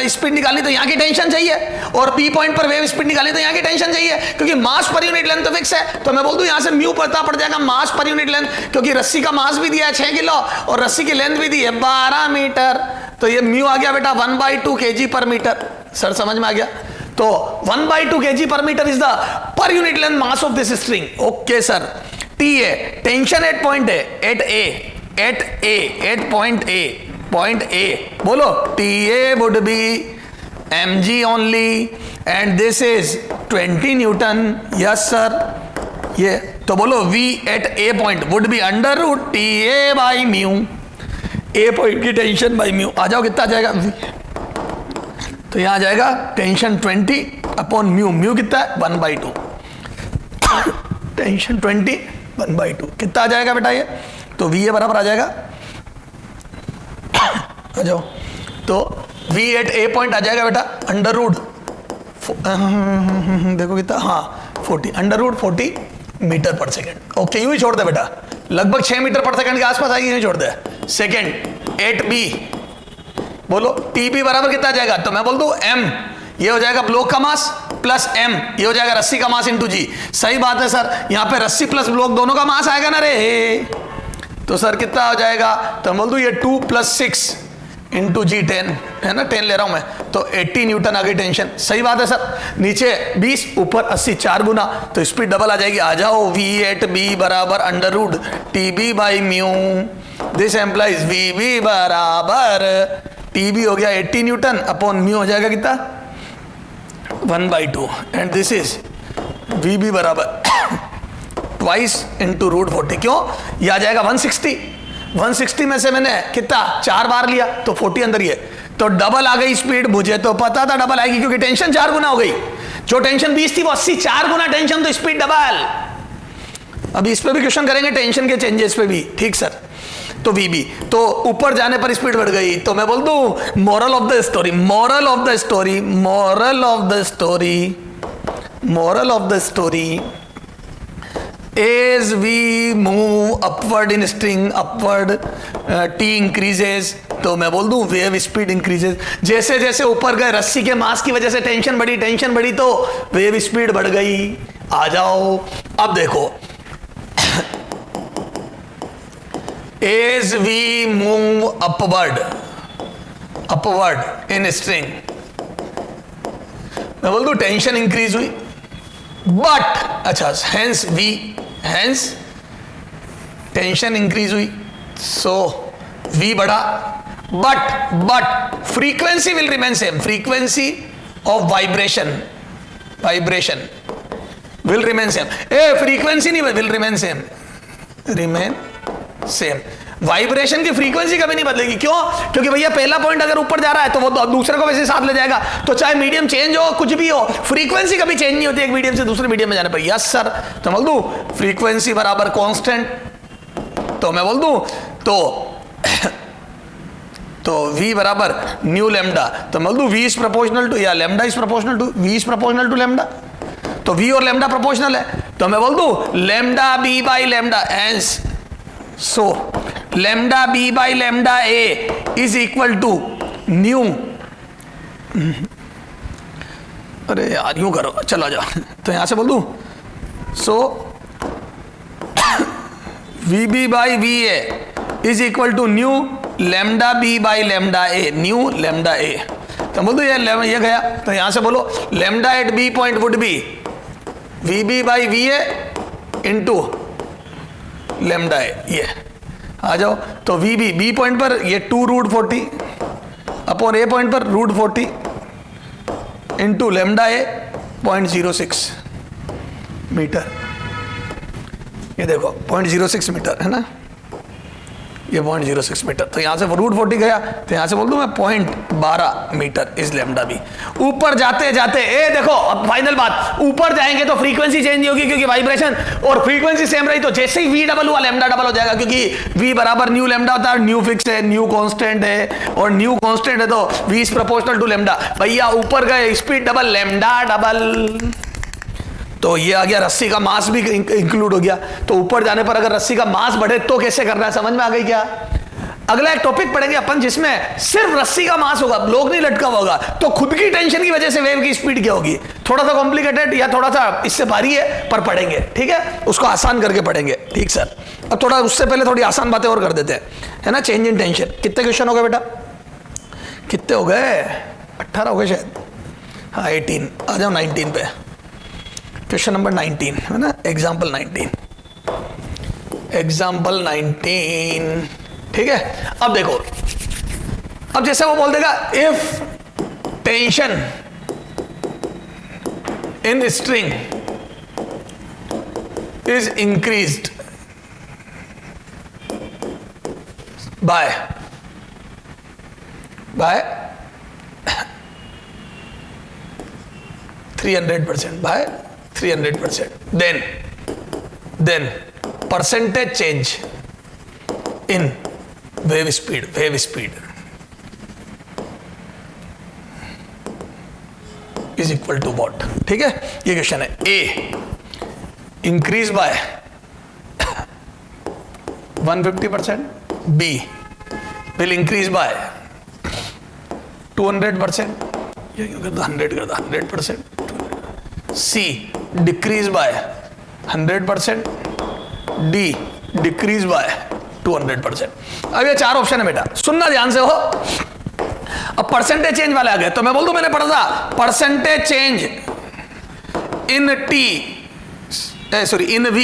स्पीड निकालनी तो यहां की टेंशन चाहिए, और बी पॉइंट पर वेव स्पीड निकालनी तो यहां की टेंशन चाहिए, क्योंकि मास पर यूनिट लेंथ तो फिक्स है। तो मैं बोल दूं यहां से म्यू पता पड़ जाएगा मास पर यूनिट लेंथ, क्योंकि रस्सी का मास भी दिया है 6 किलो और रस्सी की लेंथ भी दी है 12 मीटर, तो ये म्यू आ गया बेटा 1/2 kg पर मीटर। सर समझ में आ गया? तो 1/2 kg पर metre is the per unit length mass of this string. Okay sir. T है टेंशन एट पॉइंट है, एट पॉइंट ए, बोलो T A would be mg only and this is 20 newton. Yes sir. ये तो बोलो v at a point would be under root TA by mu, a point की tension by mu. आ जाओ कितना आ जाएगा v, तो यहां आ जाएगा टेंशन 20 अपॉन म्यू, म्यू कितना है 1/2, टेंशन 20 1/2 कितना आ जाएगा बेटा ये, तो v ये बराबर आ जाएगा, आ जाओ, तो v एट ए पॉइंट आ जाएगा बेटा अंडर रूट, देखो कितना, हाँ 40, under root 40 metre per second. Okay यूं ही छोड़ दे बेटा, लगभग 6 मीटर पर सेकंड के आसपास आएगी, यूं ही छोड़ दे। सेकेंड एट बी, बोलो टी बी बराबर कितना आ जाएगा, तो मैं बोल दूं m, ये हो जाएगा ब्लॉक का मास प्लस m, ये हो जाएगा रस्सी का मास इंटू जी। सही बात है सर, यहाँ पे रस्सी प्लस ब्लॉक दोनों का मास आएगा ना रे, तो सर कितना हो जाएगा, तो मैं बोल दूं ये 2 + 6 इंटू जी 10, है ना, 10 ले रहा हूं मैं, तो 80 न्यूटन आ गई टेंशन। सही बात है सर, नीचे 20 ऊपर 80, 4 गुना, तो स्पीड डबल आ जाएगी। आ जाओ v एट बी बराबर under root T B by mu, this implies V B बराबर टी बी हो गया 80 न्यूटन अपॉन म्यू हो जाएगा कितना 1/2, and this is V B बराबर ट्वाइस इंटू रूट 40। क्यों? ये आ जाएगा 160 में से मैंने कितना 4 बार लिया तो 40 अंदर ही है, तो डबल आ गई स्पीड। मुझे तो पता था डबल आएगी क्योंकि टेंशन 4 गुना हो गई, जो टेंशन 20 थी वो 80, 4 गुना टेंशन तो स्पीड डबल। अब इस पे भी क्वेश्चन करेंगे टेंशन के चेंजेस पे भी, ठीक सर। तो वीबी तो ऊपर जाने पर स्पीड बढ़ गई, तो मैं बोल दूं moral of the story as we move upward in string, t increases, तो मैं बोल दूं वेव स्पीड इंक्रीजेस। जैसे जैसे ऊपर गए रस्सी के मास की वजह से टेंशन बढ़ी तो वेव स्पीड बढ़ गई। आ जाओ अब देखो, as we move upward in string, मैं बोल दूं टेंशन इंक्रीज हुई, बट अच्छा हेंस टेंशन इंक्रीज हुई, सो v बढ़ा, but frequency will remain same, frequency of vibration will remain same, frequency नहीं विल रिमेन सेम, वाइब्रेशन की फ्रीक्वेंसी कभी नहीं बदलेगी। क्यों? क्योंकि भैया पहला पॉइंट अगर ऊपर जा रहा है तो वो दूसरे को वैसे साथ ले जाएगा, तो चाहे मीडियम चेंज हो कुछ भी हो, फ्रीक्वेंसी कभी चेंज नहीं होती एक मीडियम से दूसरे मीडियम में जाने पर। यस सर, तो बोल दूं फ्रीक्वेंसी बराबर कांस्टेंट, तो मैं बोल दूं तो v बराबर न्यू लैम्डा, तो मैं बोल दूं v इज प्रोपोर्शनल टू, या lambda is proportional to, v is proportional to lambda, तो v और लैम्डा प्रोपोर्शनल है, तो मैं बोल दूं lambda b by lambda, hence so lambda b by lambda a is equal to nu, अरे यार यूं करो, चलो जाओ, तो यहां से बोल दूं so vb by va is equal to nu lambda b by lambda a, nu lambda a, तो बोल दो ये गया, तो यहां से बोलो lambda at b point would be vb by va into lambda a, ये आ जाओ, तो vb b पॉइंट पर ये 2 रूट 40 अपॉन a पॉइंट पर root 40 into lambda A 0.06 metre. ये देखो 0.06 मीटर है ना, ये 0.06 मीटर। तो यहां से रूट 40 गया, तो यहां से बोल दूं मैं 0.12 मीटर इज लेमडा बी। ऊपर जाते जाते ए देखो, अब फाइनल बात, ऊपर जाएंगे तो फ्रीक्वेंसी चेंज होगी क्योंकि वाइब्रेशन, और फ्रीक्वेंसी सेम रही तो जैसे ही वी डबल हुआ लेमडा डबल हो जाएगा, क्योंकि वी बराबर न्यू लेमडा होता है, न्यू फिक्स है, न्यू कांस्टेंट है, और न्यू कांस्टेंट है तो V is proportional to lambda. भैया ऊपर गए स्पीड डबल लेमडा डबल, तो ये आ गया, रस्सी का मास भी इंक्लूड हो गया। तो ऊपर जाने पर अगर रस्सी का मास बढ़े तो कैसे करना है, समझ में आ गई क्या? अगला एक टॉपिक पढ़ेंगे अपन जिसमें सिर्फ रस्सी का मास होगा, लोग नहीं लटका होगा, तो खुद की टेंशन की वजह से वेव की स्पीड क्या होगी। थोड़ा सा कॉम्प्लिकेटेड या थोड़ा सा इससे भारी है पर पढ़ेंगे, ठीक है, उसको आसान करके पढ़ेंगे। ठीक सर, अब थोड़ा उससे पहले थोड़ी आसान बातें और कर देते हैं, है ना। चेंज इन टेंशन, कितने क्वेश्चन हो गए बेटा? कितने हो गए? 18 हो गए शायद, हाँ 18। आ जाओ 19 पे, क्वेश्चन नंबर 19 है ना, एग्जाम्पल 19, एग्जाम्पल 19, ठीक है। अब देखो, अब जैसे वो बोल देगा if tension in string is increased by 300%, by 300%, then percentage change in wave speed is equal to what? ठीक है, ये क्वेश्चन है। A increase by 150%, B will increase by 200%, ये क्यों करता 100 करता 100%, C decrease by 100%, D decrease by 200%। अब ये चार ऑप्शन है बेटा, सुनना ध्यान से हो। अब परसेंटेज चेंज वाले आ गए, तो मैं बोल दूं, मैंने पढ़ा था percentage change in in V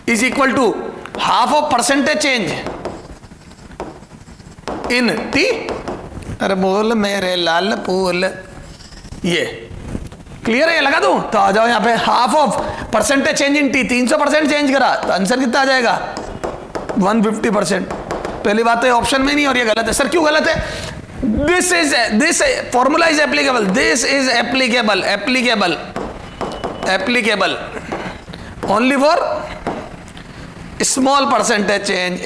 is equal to half of percentage change in T। अरे बोल मेरे लाल फूल, ये क्लियर है? ये लगा दूं तो आ जाओ यहाँ पे, half of percentage change in T, 300% change करा तो आंसर कितना आ जाएगा? 150%। पहली बात तो ये ऑप्शन में नहीं, और ये गलत है। सर क्यों गलत है? This formula is applicable, this is applicable only for small percentage change.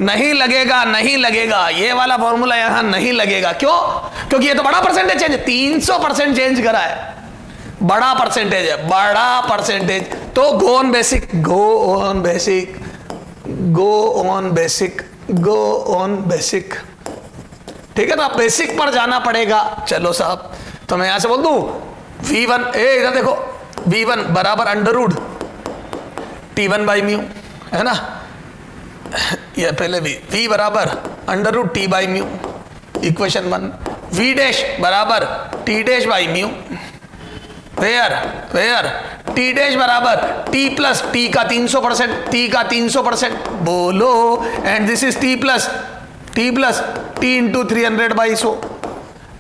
नहीं लगेगा, ये वाला फॉर्मूला यहां नहीं लगेगा। क्यों? क्योंकि ये तो बड़ा परसेंटेज चेंज, 300% चेंज करा है, बड़ा परसेंटेज है, बड़ा परसेंटेज। तो गो ऑन बेसिक, ठीक है। तो आप बेसिक पर जाना पड़ेगा। चलो साहब, तो मैं यहां से बोल दूं V1, इधर देखो, V1 बराबर under root T1 by mu, है ना। ये पहले V बराबर under root T by mu, equation 1। V dash बराबर T dash by mu, where T dash बराबर T प्लस T का 300%, बोलो, and this is T plus T into 300 by 100,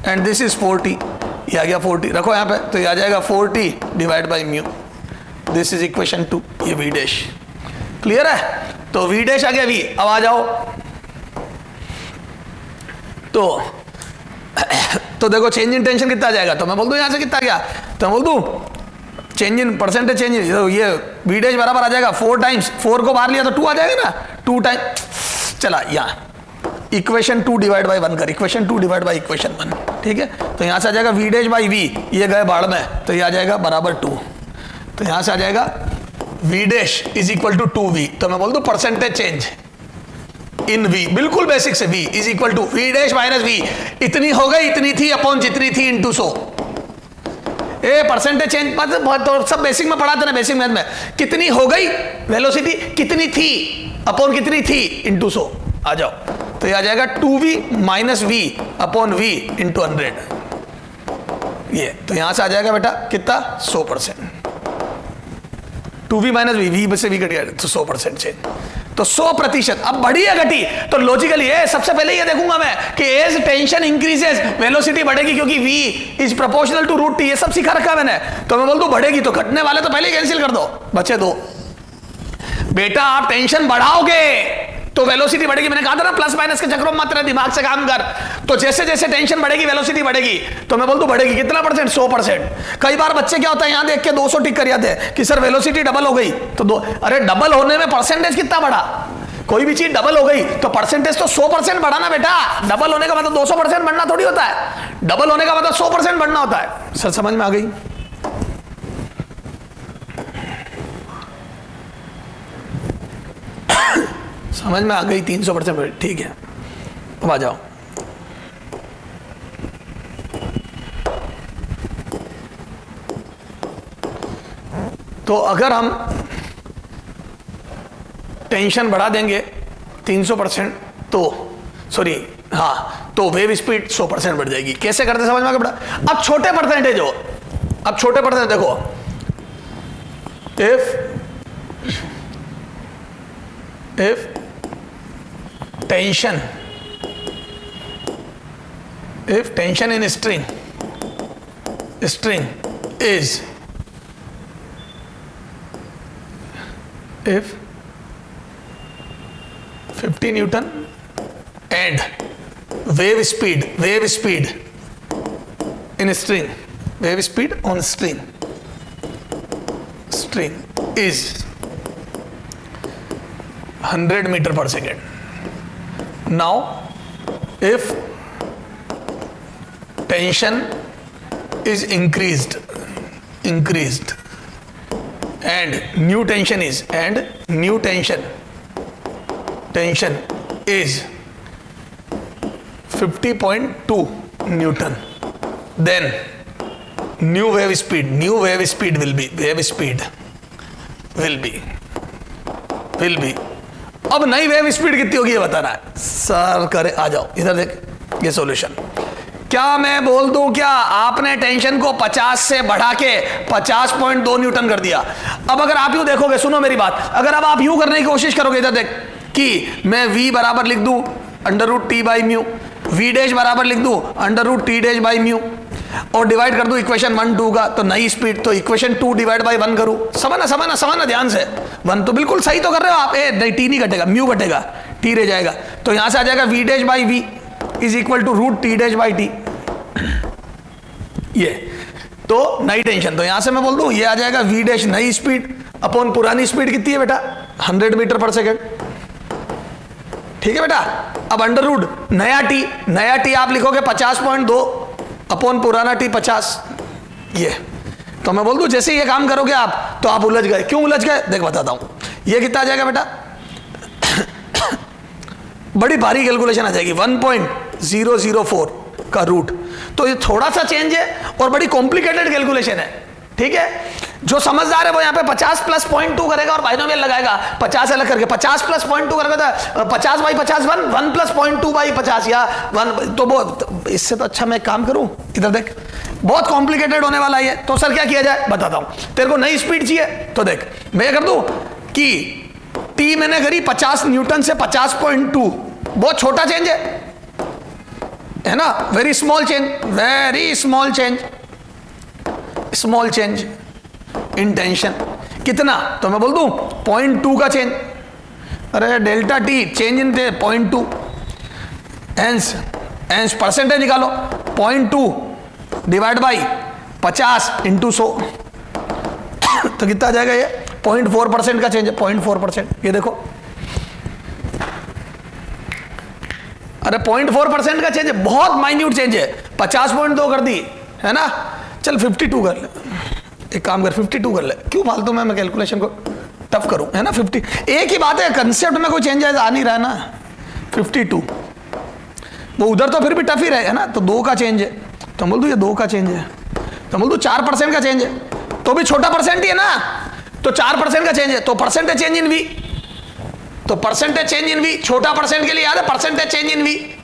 and this is 40। ये आ गया 40, रखो यहाँ पे, तो ये आ जाएगा 40 divide by mu, this is equation 2। ये V डैश क्लियर है? तो V डैश आ गया V। अब आ जाओ, तो देखो चेंज इन टेंशन कितना आ जाएगा, तो मैं बोल दूं यहां से कितना गया, तो मैं बोल दूं चेंज इन परसेंटेज चेंज, तो ये V डैश बराबर आ जाएगा 4 टाइम्स, 4 को बाहर लिया तो 2 आ जाएगा ना, 2 टाइम चला यहाँ इक्वेशन 2 डिवाइड बाई 1 कर, इक्वेशन 2 डिवाइड बाई इक्वेशन 1, ठीक है। तो यहां से आ जाएगा V डैश बाई V, ये गए बाढ़ में, तो ये आ जाएगा बराबर 2। तो यहां से आ जाएगा V dash is equal to 2V। तो मैं बोल दूं परसेंटेज चेंज इन V, बिल्कुल बेसिक से, V is equal to V dash minus V, इतनी हो गई, इतनी थी अपॉन जितनी थी इंटू 100। परसेंटेज चेंज तो सब बेसिक में पढ़ाते ना, बेसिक मैथ में, कितनी हो गई वेलोसिटी, कितनी थी अपॉन कितनी थी इंटू 100। आ जाओ, तो ये आ जाएगा 2V minus V upon V into 100। ये तो यहां से आ जाएगा बेटा कितना? 100%। 2V माइनस V, V से V कट गया तो 100% चेंज। तो 100%। अब बढ़ी है घटी, तो लॉजिकली ये सबसे पहले ये देखूंगा मैं कि एज टेंशन इंक्रीजेस वेलोसिटी बढ़ेगी, क्योंकि v is proportional to root T, ये सब सिखा रखा है मैंने। तो मैं बोल दूं बढ़ेगी, तो घटने वाले तो पहले ही कैंसिल कर दो, बचे 2। बेटा आप टेंशन बढ़ाओगे तो वेलोसिटी बढ़ेगी। मैंने कहा था ना प्लस माइनस के चक्रों में मत रह, दिमाग से काम कर। तो जैसे जैसे टेंशन बढ़ेगी वेलोसिटी बढ़ेगी, तो मैं बोल दूं बढ़ेगी कितना परसेंट, 100%। कई बार बच्चे क्या होता है, यहां देख के 200 टिक कर जाते हैं कि सर वेलोसिटी डबल हो गई, तो अरे डबल होने में परसेंटेज कितना बढ़ा? कोई भी चीज डबल हो गई तो परसेंटेज तो 100% बढ़ाना बेटा। डबल होने का मतलब 200% बढ़ना थोड़ी होता है, डबल होने का मतलब 100% बढ़ना होता है। सर समझ में आ गई? समझ में आ गई? 300%, ठीक है। अब आ जाओ, तो अगर हम टेंशन बढ़ा देंगे 300%, तो सॉरी हाँ, तो वेव स्पीड 100% बढ़ जाएगी। कैसे करते समझ में आ गया बेटा? अब छोटे परसेंटेज हो, अब छोटे परसेंटेज देखो, if tension in string is, if 50 Newton and wave speed in string, wave speed on string is 100 meter per second. Now if tension is increased and new tension is 50.2 Newton, then new wave speed will be अब नई wave speed कितनी होगी ये बताना है sir. करे आ जाओ इधर देख, ये सॉल्यूशन। क्या मैं बोल दूं, क्या आपने टेंशन को 50 से बढ़ा के 50.2 न्यूटन कर दिया। अब अगर आप यूं देखोगे, सुनो मेरी बात, अगर अब आप यूं करने की कोशिश करोगे, इधर देख कि मैं v बराबर लिख दूं √t/μ, v डैश बराबर लिख दूं √t'/μ और डिवाइड कर दूं इक्वेशन 1 2 का, तो नई स्पीड, तो इक्वेशन 2 डिवाइड बाई 1 करूं। समझना ध्यान से, 1 तो बिल्कुल सही तो कर रहे हो आप। नहीं, t नहीं घटेगा, म्यू घटेगा, t रह जाएगा। तो यहां से आ जाएगा v dash by v is equal to √t'/t। ये तो नई टेंशन, तो यहां से मैं बोल दूं ये आ जाएगा v डैश नई स्पीड अपॉन पुरानी स्पीड कितनी है बेटा, 100 मीटर पर सेकेंड। ठीक है बेटा। अब अंडर रूट नया t आप लिखोगे 50.2 अपॉन पुराना t 50। ये तो मैं बोल दूं जैसे ये काम करोगे आप, तो आप उलझ गए। क्यों उलझ गए देख बताता हूं। ये कितना आ जाएगा बेटा, बड़ी भारी कैलकुलेशन आ जाएगी, 1.004 का रूट। तो ये थोड़ा सा चेंज है और बड़ी कॉम्प्लिकेटेड कैलकुलेशन है। ठीक है, जो समझदार है वो यहाँ पे 50 प्लस 0.2 करेगा और बाइनोमियल लगाएगा 50 अलग करके। 50 प्लस 0.2 करेगा तो 50 बाई 50 1 प्लस 0.2 बाई 50 या 1। तो वो इससे तो अच्छा मैं काम करूं, इधर देख बहुत कॉम्प्लिकेटेड होने वाला है। तो सर क्या किया जाए बताता हूं। तेरे को नई स्पीड चाहिए तो देख मैं कर दूं कि टी मैंने करी 50 न्यूटन से 50.2, बहुत छोटा चेंज है ना, very small change in tension. कितना, तो मैं बोल दूं 0.2 का चेंज। अरे डेल्टा टी चेंज इन 0.2, एंस परसेंटेज निकालो, 0.2 डिवाइड बाई 50 इंटू 100 तो कितना आ जाएगा, ये 0.4% का चेंज है, 0.4%। ये देखो, अरे 0.4% का चेंज है, बहुत माइन्यूट चेंज है। 50.2 कर दी है ना, चल 52 कर ले, एक काम कर 52 कर ले, क्यों फालतू में मैं कैलकुलेशन को टफ करूं, है ना। 50 एक ही बात है, कंसेप्ट में कोई चेंज आ नहीं रहा है ना। 52 वो उधर तो फिर भी टफ ही रहेगा ना, तो 2 का चेंज है, तो बोल दो ये 2 का चेंज है, तो बोल दो 4% का चेंज है, तो भी छोटा परसेंट ही है ना, तो 4% का चेंज है, तो परसेंटेज चेंज इन वी, तो परसेंटेज चेंज इन वी छोटा परसेंट के लिए याद है, percentage change in V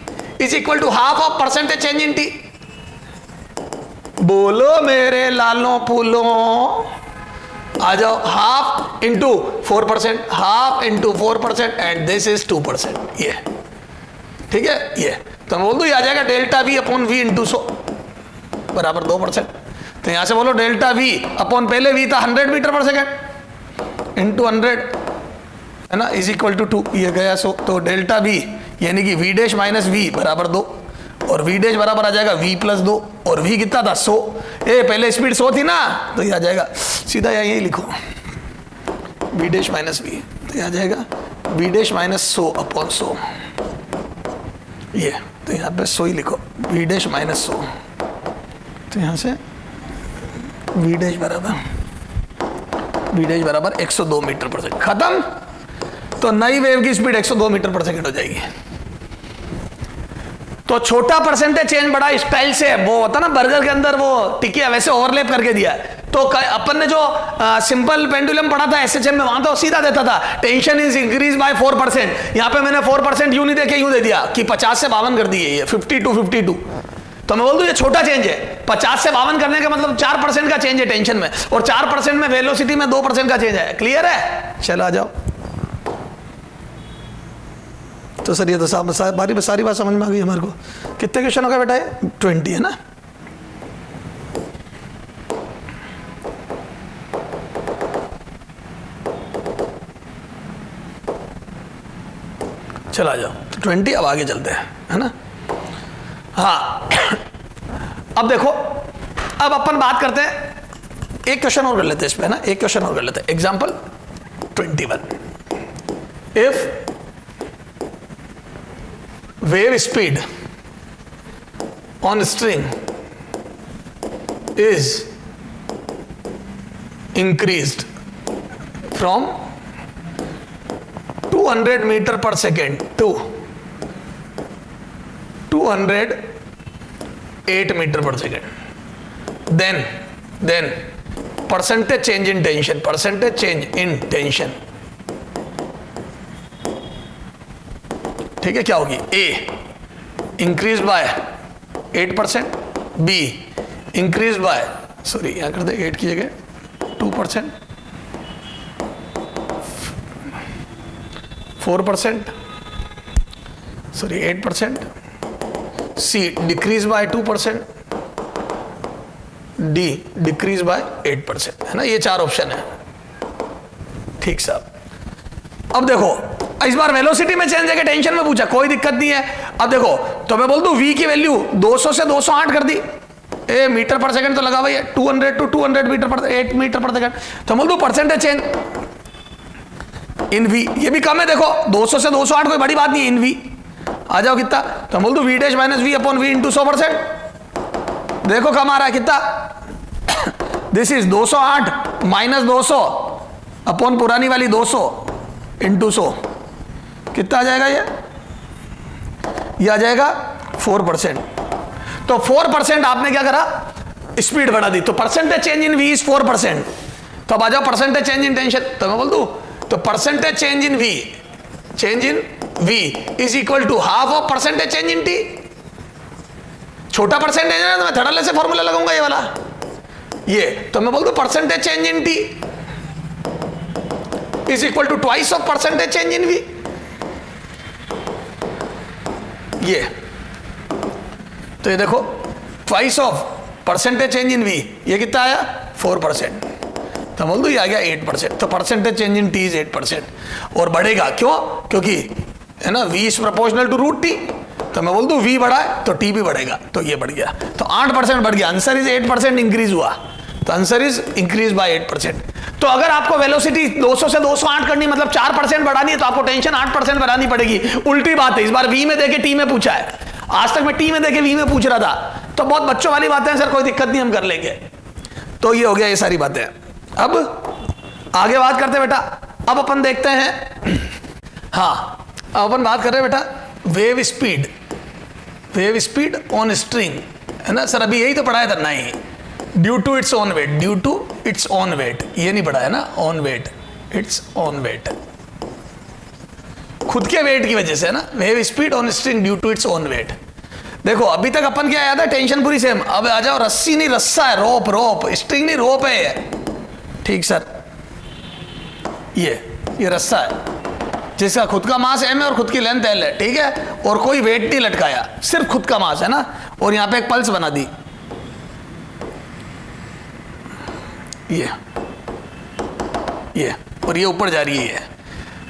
is equal to half of percentage change in T. बोलो मेरे लालों फूलों, आ जाओ, half into 4%, half into 4%, and this is 2%। ये ठीक है, ये तो मैं बोल दूं ये आ जाएगा delta V upon V into 100 बराबर 2%। तो यहां से बोलो डेल्टा वी अपॉन पहले वी था 100 मीटर पर सेकेंड इंटू 100 है ना, इज इक्वल टू 2, ये गया 100। तो डेल्टा वी यानी कि वी डैश माइनस वी बराबर 2, और वी डैश बराबर आ जाएगा वी प्लस 2, और वी कितना था 100। पहले स्पीड 100 थी ना, तो ये आ जाएगा सीधा यही लिखो वी डैश माइनस वी, तो ये आ जाएगा वी डैश माइनस 100 अपॉन 100। ये तो यहाँ पे 100 ही लिखो, वी डैश माइनस 100, तो यहाँ से वी डैश बराबर 102 मीटर पर सेकंड। खत्म। तो नई वेव की स्पीड 102 मीटर पर सेकंड हो जाएगी। तो छोटा परसेंटेज चेंज बड़ा स्टाइल से, वो होता ना बर्गर के अंदर वो टिकिया वैसे ओवरलैप करके दिया है। तो अपन ने जो सिंपल पेंडुलम पढ़ा था एसएचएम में, वहां तो सीधा देता था टेंशन इज इंक्रीज बाय 4%। यहां पे मैंने 4% यूं नहीं देके यूं दे दिया कि 50 से 52 कर दिए, ये 50 to 52। तो मैं बोल दूं ये छोटा चेंज है। 50 से 52 करने का मतलब 4% का चेंज है टेंशन में, और 4% में वेलोसिटी में 2% का चेंज है। क्लियर है? चलो आ जाओ। तो सर ये तो सारी बात समझ में आ गई हमारे को। कितने क्वेश्चन हो गए बेटा? 20 है ना। चला जाओ, तो 20। अब आगे चलते हैं, है ना। हाँ अब देखो, अब अपन बात करते हैं, एक क्वेश्चन और कर लेते हैं इस पे, ना। एक क्वेश्चन और कर लेते हैं। Example 21, if wave speed on string is increased from 200 meter per second to 208 meter per second, then percentage change in tension, ठीक है, क्या होगी? A increase by 8%, B increase by, sorry यहां कर दे 8 की जगह 2%, 4%, sorry 8%, C decrease by 2%, D decrease by 8%, है ना। ये 4 ऑप्शन है। ठीक साहब। अब देखो, इस बार वेलोसिटी में चेंज है कि टेंशन में पूछा, कोई दिक्कत नहीं है। अब देखो, तो मैं बोल दूं v की वैल्यू 200 से 208 कर दी। मीटर पर सेकंड तो लगा हुआ है, 200 to 200 मीटर पर 8 मीटर पर सेकंड। तो बोल दूं परसेंटेज चेंज इन v, ये भी कम है। देखो 200 से 208 कोई बड़ी बात नहीं है इन v। आ जाओ कितना, तो बोल दूं v dash minus v upon v into 100%। देखो कम आ रहा है कितना, दिस इज 208 माइनस 200 अपॉन पुरानी वाली 200 इंटू 100, कितना आ जाएगा? ये आ जाएगा 4%। तो 4% आपने क्या करा, स्पीड बढ़ा दी, तो percentage change in V is 4%। तो अब आ जाओ परसेंटेज चेंज इन टेंशन, तो मैं बोल दूं तो percentage change in V is equal to half of percentage change in T. छोटा परसेंटेज है ना, तो मैं थर्ड वाले से फॉर्मूला लगाऊंगा ये वाला, ये। तो मैं बोल दूं percentage change in T is equal to twice of percentage change in V, ये। तो ये देखो twice of percentage change in V, ये कितना आया? 4%। तो बोल दो ये आ गया 8%। तो percentage change in T is 8%, और बढ़ेगा क्यों? क्योंकि है ना v is proportional to root T. तो मैं बोल दूं v बढ़ा है तो t भी बढ़ेगा, तो ये बढ़ गया। तो 8% बढ़ गया। आंसर इज 8% इंक्रीज हुआ। तो आंसर इज इंक्रीज बाय 8%। तो अगर आपको वेलोसिटी 200 से 208 करनी, मतलब 4% बढ़ानी है, तो आपको टेंशन 8% बढ़ानी पड़ेगी। उल्टी बात है, इस बार v में देके t में पूछा है। आज तक मैं t में देके v में पूछ रहा था, तो बहुत बच्चों वाली बातें हैं सर, कोई दिक्कत नहीं, हम कर लेंगे। तो ये हो गया ये सारी बातें। अब आगे बात करते हैं बेटा। अब अपन देखते हैं, हाँ अब अपन बात कर रहे हैं बेटा वेव स्पीड ऑन स्ट्रिंग, है ना सर। अभी यही तो पढ़ाया था। नहीं, due to its own weight, due to its own weight, ये नहीं पढ़ा है ना। Own weight, its own weight, खुद के वेट की वजह से, है ना। Wave speed on string due to its own weight. देखो अभी तक अपन क्या याद है, टेंशन पूरी सेम। अब आ जाओ, रस्सी नहीं रस्सा है, रोप, स्ट्रिंग नहीं रोप है। ठीक सर, ये रस्सा है जिसका खुद का मास m है और खुद की लेंथ l है, ठीक है, और कोई वेट नहीं लटकाया, सिर्फ खुद का मास है ना, और यहां पे एक पल्स बना दी, ये और ये ऊपर जा रही है।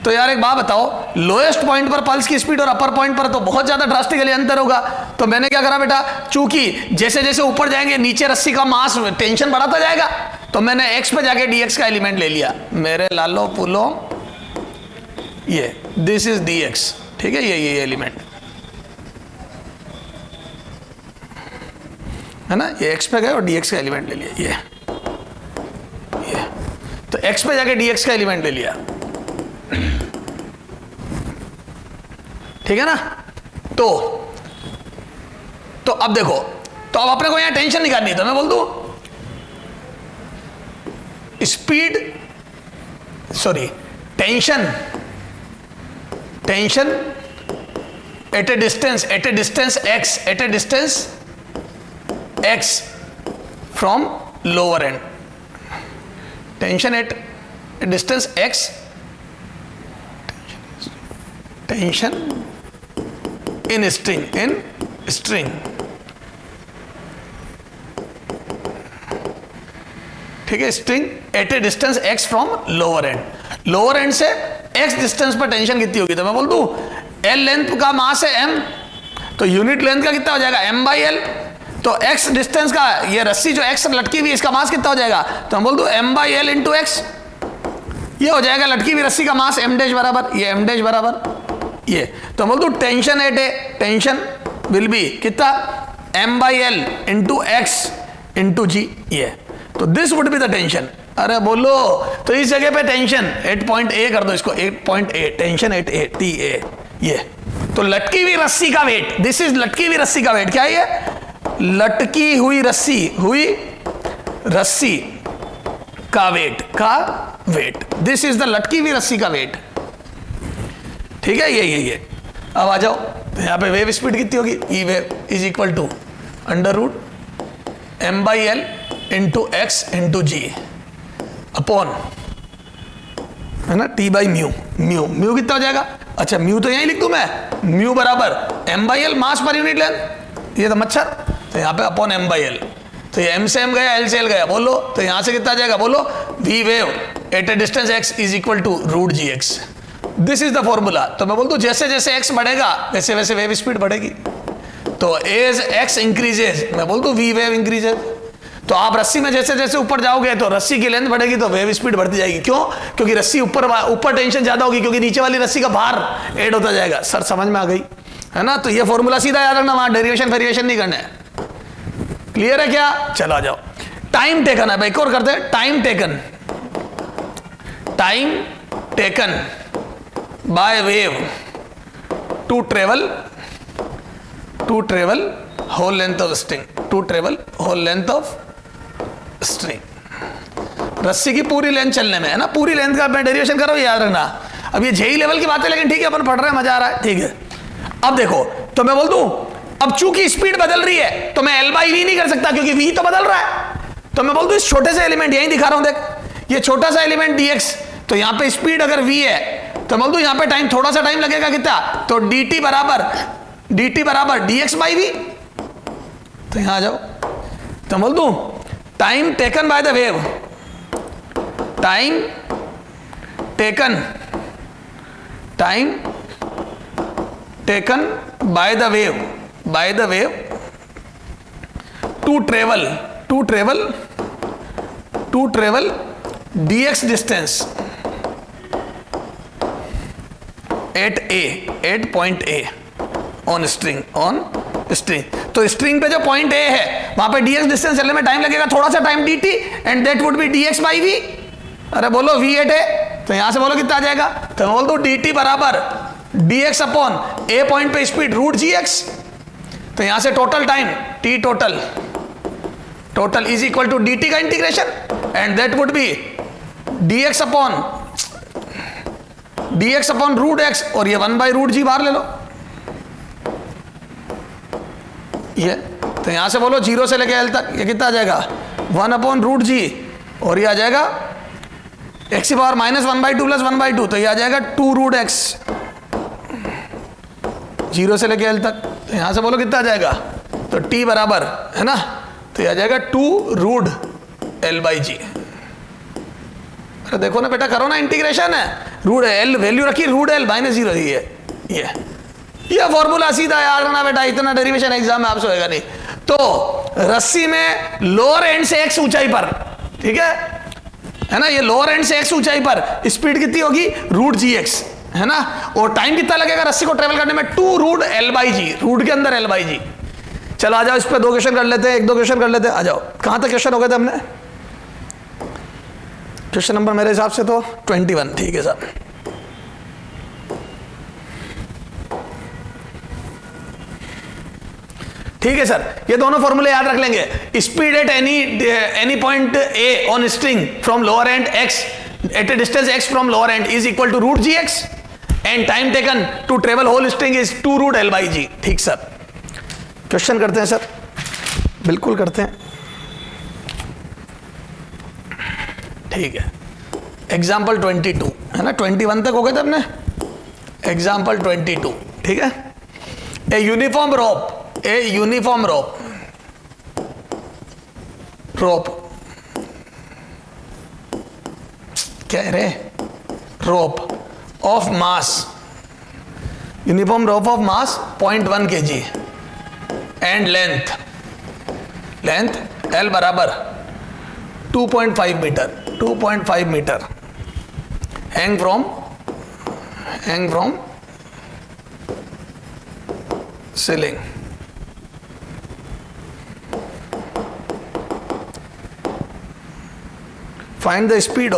तो यार एक बात बताओ, लोएस्ट पॉइंट पर पल्स की स्पीड और अपर पॉइंट पर तो बहुत ज्यादा ड्रास्टिकली अंतर होगा। तो मैंने क्या करा बेटा, चूंकि जैसे जैसे ऊपर जाएंगे नीचे रस्सी का मास टेंशन बढ़ाता जाएगा, तो मैंने x पे जाके dx का एलिमेंट ले लिया, मेरे लालो पुलो, ये दिस इज dx, ठीक है, ये एलिमेंट है ना, ये x पे गए और dx का एलिमेंट ले लिया, ये तो x पे जाके dx का एलिमेंट ले लिया, ठीक है ना। तो अब देखो, तो अब अपने को यहां टेंशन निकालनी है, तो मैं बोल दूं speed, sorry tension at a distance x from lower end, tension at distance x, tension in string, ठीक है, string at a distance x from lower end से x डिस्टेंस पर टेंशन कितनी होगी, तो मैं बोल दूं l लेंथ का मास है m, तो यूनिट लेंथ का कितना हो जाएगा m/l, तो x डिस्टेंस का, ये रस्सी जो x लटकी हुई इसका मास कितना हो जाएगा, तो मैं बोल दूं m/l इंटू x, ये हो जाएगा लटकी हुई रस्सी का मास m डैश बराबर, ये m डैश बराबर ये, तो बोल दूं टेंशन विल बी कितना m/l into x into g, ये, तो this would be the tension. अरे बोलो, तो इस जगह पे टेंशन 8.a कर दो इसको, 8.a, टेंशन 8a TA, ये तो लटकी हुई रस्सी का वेट, दिस इज लटकी हुई रस्सी का वेट, क्या है ये, लटकी हुई रस्सी का वेट, दिस इज द लटकी हुई रस्सी का वेट, ठीक है, ये अब आ जाओ, तो यहां पे वेव स्पीड कितनी होगी, E wave is equal to √ m/l into x into g upon, है ना, t/μ कितना हो जाएगा, अच्छा म्यू तो यहीं लिख दूं मैं, म्यू बराबर m/l मास पर यूनिट लेंथ, ये तो मच्छर, तो यहाँ पे अपॉन m/l, तो ये m से m गया, l से l गया, बोलो तो यहां से कितना आ जाएगा, बोलो v wave at a distance x is equal to √gx, this is the formula. तो मैं बोलता हूं जैसे जैसे x बढ़ेगा वैसे वैसे वेव स्पीड बढ़ेगी, तो एज x इंक्रीजेज, मैं बोलता हूं v वेव इंक्रीजेज, तो आप रस्सी में जैसे जैसे ऊपर जाओगे तो रस्सी की लेंथ बढ़ेगी तो वेव स्पीड बढ़ती जाएगी, क्यों, क्योंकि रस्सी ऊपर टेंशन ज्यादा होगी, क्योंकि नीचे वाली रस्सी का भार ऐड होता जाएगा। सर समझ में आ गई है ना, तो ये फॉर्मूला सीधा याद रखना, वहां डेरिवेशन वेरिएशन नहीं करना है, क्लियर है क्या, चलो आ जाओ। टाइम टेकन है, एक और करते हैं, time taken by wave to travel whole length of string, रस्सी की पूरी लेंथ चलने में, है ना, पूरी लेंथ का मैं डेरिवेशन कर रहा हूं, याद रखना। अब ये जेई लेवल की बात है, लेकिन ठीक है अपन पढ़ रहे हैं, मजा आ रहा है, ठीक है। अब देखो, तो मैं बोल दूं अब चूंकि स्पीड बदल रही है तो मैं l/v नहीं कर सकता, क्योंकि v तो बदल रहा है, तो मैं बोल दूं इस छोटे से एलिमेंट, यहीं दिखा रहा हूं देख, ये छोटा सा एलिमेंट dx, तो यहां पे स्पीड अगर v है तो बोल दूं यहां पे टाइम, थोड़ा सा टाइम लगेगा कितना, तो dt बराबर dx/v, तो यहां आ जाओ, तो बोल दूं time taken by the wave, time taken by the wave to travel dx distance at point A on string, तो स्ट्रिंग पे जो पॉइंट A है वहां पे dx डिस्टेंस चलने में टाइम लगेगा, थोड़ा सा time dt, and that would B dx/v। अरे बोलो v8 है, तो यहां से बोलो कितना आ जाएगा, तो मैं बोल दूं dt बराबर dx अपॉन A पॉइंट पे स्पीड √gx, तो यहां से total time t total is equal to dt का integration, and that would be dx upon √x, और ये 1/√g बाहर ले लो, ये, तो यहां से बोलो 0 से लेके l तक ये कितना आ जाएगा, 1/√g, और ये आ जाएगा एक्स की पावर -1/2 + 1/2, तो ये आ जाएगा 2√x, 0 से लेके l तक। तो यहां से बोलो कितना आ जाएगा, तो t बराबर है ना, तो ये आ जाएगा 2√l/g। अरे देखो ना बेटा, करो ना इंटीग्रेशन है, √l वैल्यू रखी, √l -0 ये फॉर्मूला सीधा यार ना बेटा, इतना डेरिवेशन एग्जाम में आपसे होएगा नहीं। तो रस्सी में लोअर एंड से x ऊंचाई पर, ठीक है ना, ये लोअर एंड से x ऊंचाई पर स्पीड कितनी होगी, √gx, है ना, और टाइम कितना लगेगा रस्सी को ट्रेवल करने में, 2√l/g, रूट के अंदर l/g। चलो आ जाओ, इस पे 2 क्वेश्चन कर लेते हैं, 1-2 क्वेश्चन कर लेते हैं। आ जाओ, कहां तक क्वेश्चन हो गए थे हमने, क्वेश्चन नंबर मेरे हिसाब से तो 21, ठीक है सर। ठीक है सर, ये दोनों फॉर्मूले याद रख लेंगे। Speed at any point A on string from lower end x at a distance x from lower end is equal to √gx and time taken to travel whole string is 2√l/g। ठीक sir, question करते हैं sir, बिल्कुल करते हैं। ठीक है, example 22 है ना, 21 तक हो गए थे अपने, एग्जाम्पल 22, ठीक है। ए यूनिफॉर्म रोप कह रहे, rope of mass, uniform rope of mass 0.1 kg and length L बराबर 2.5 metre hang from ceiling. Find the speed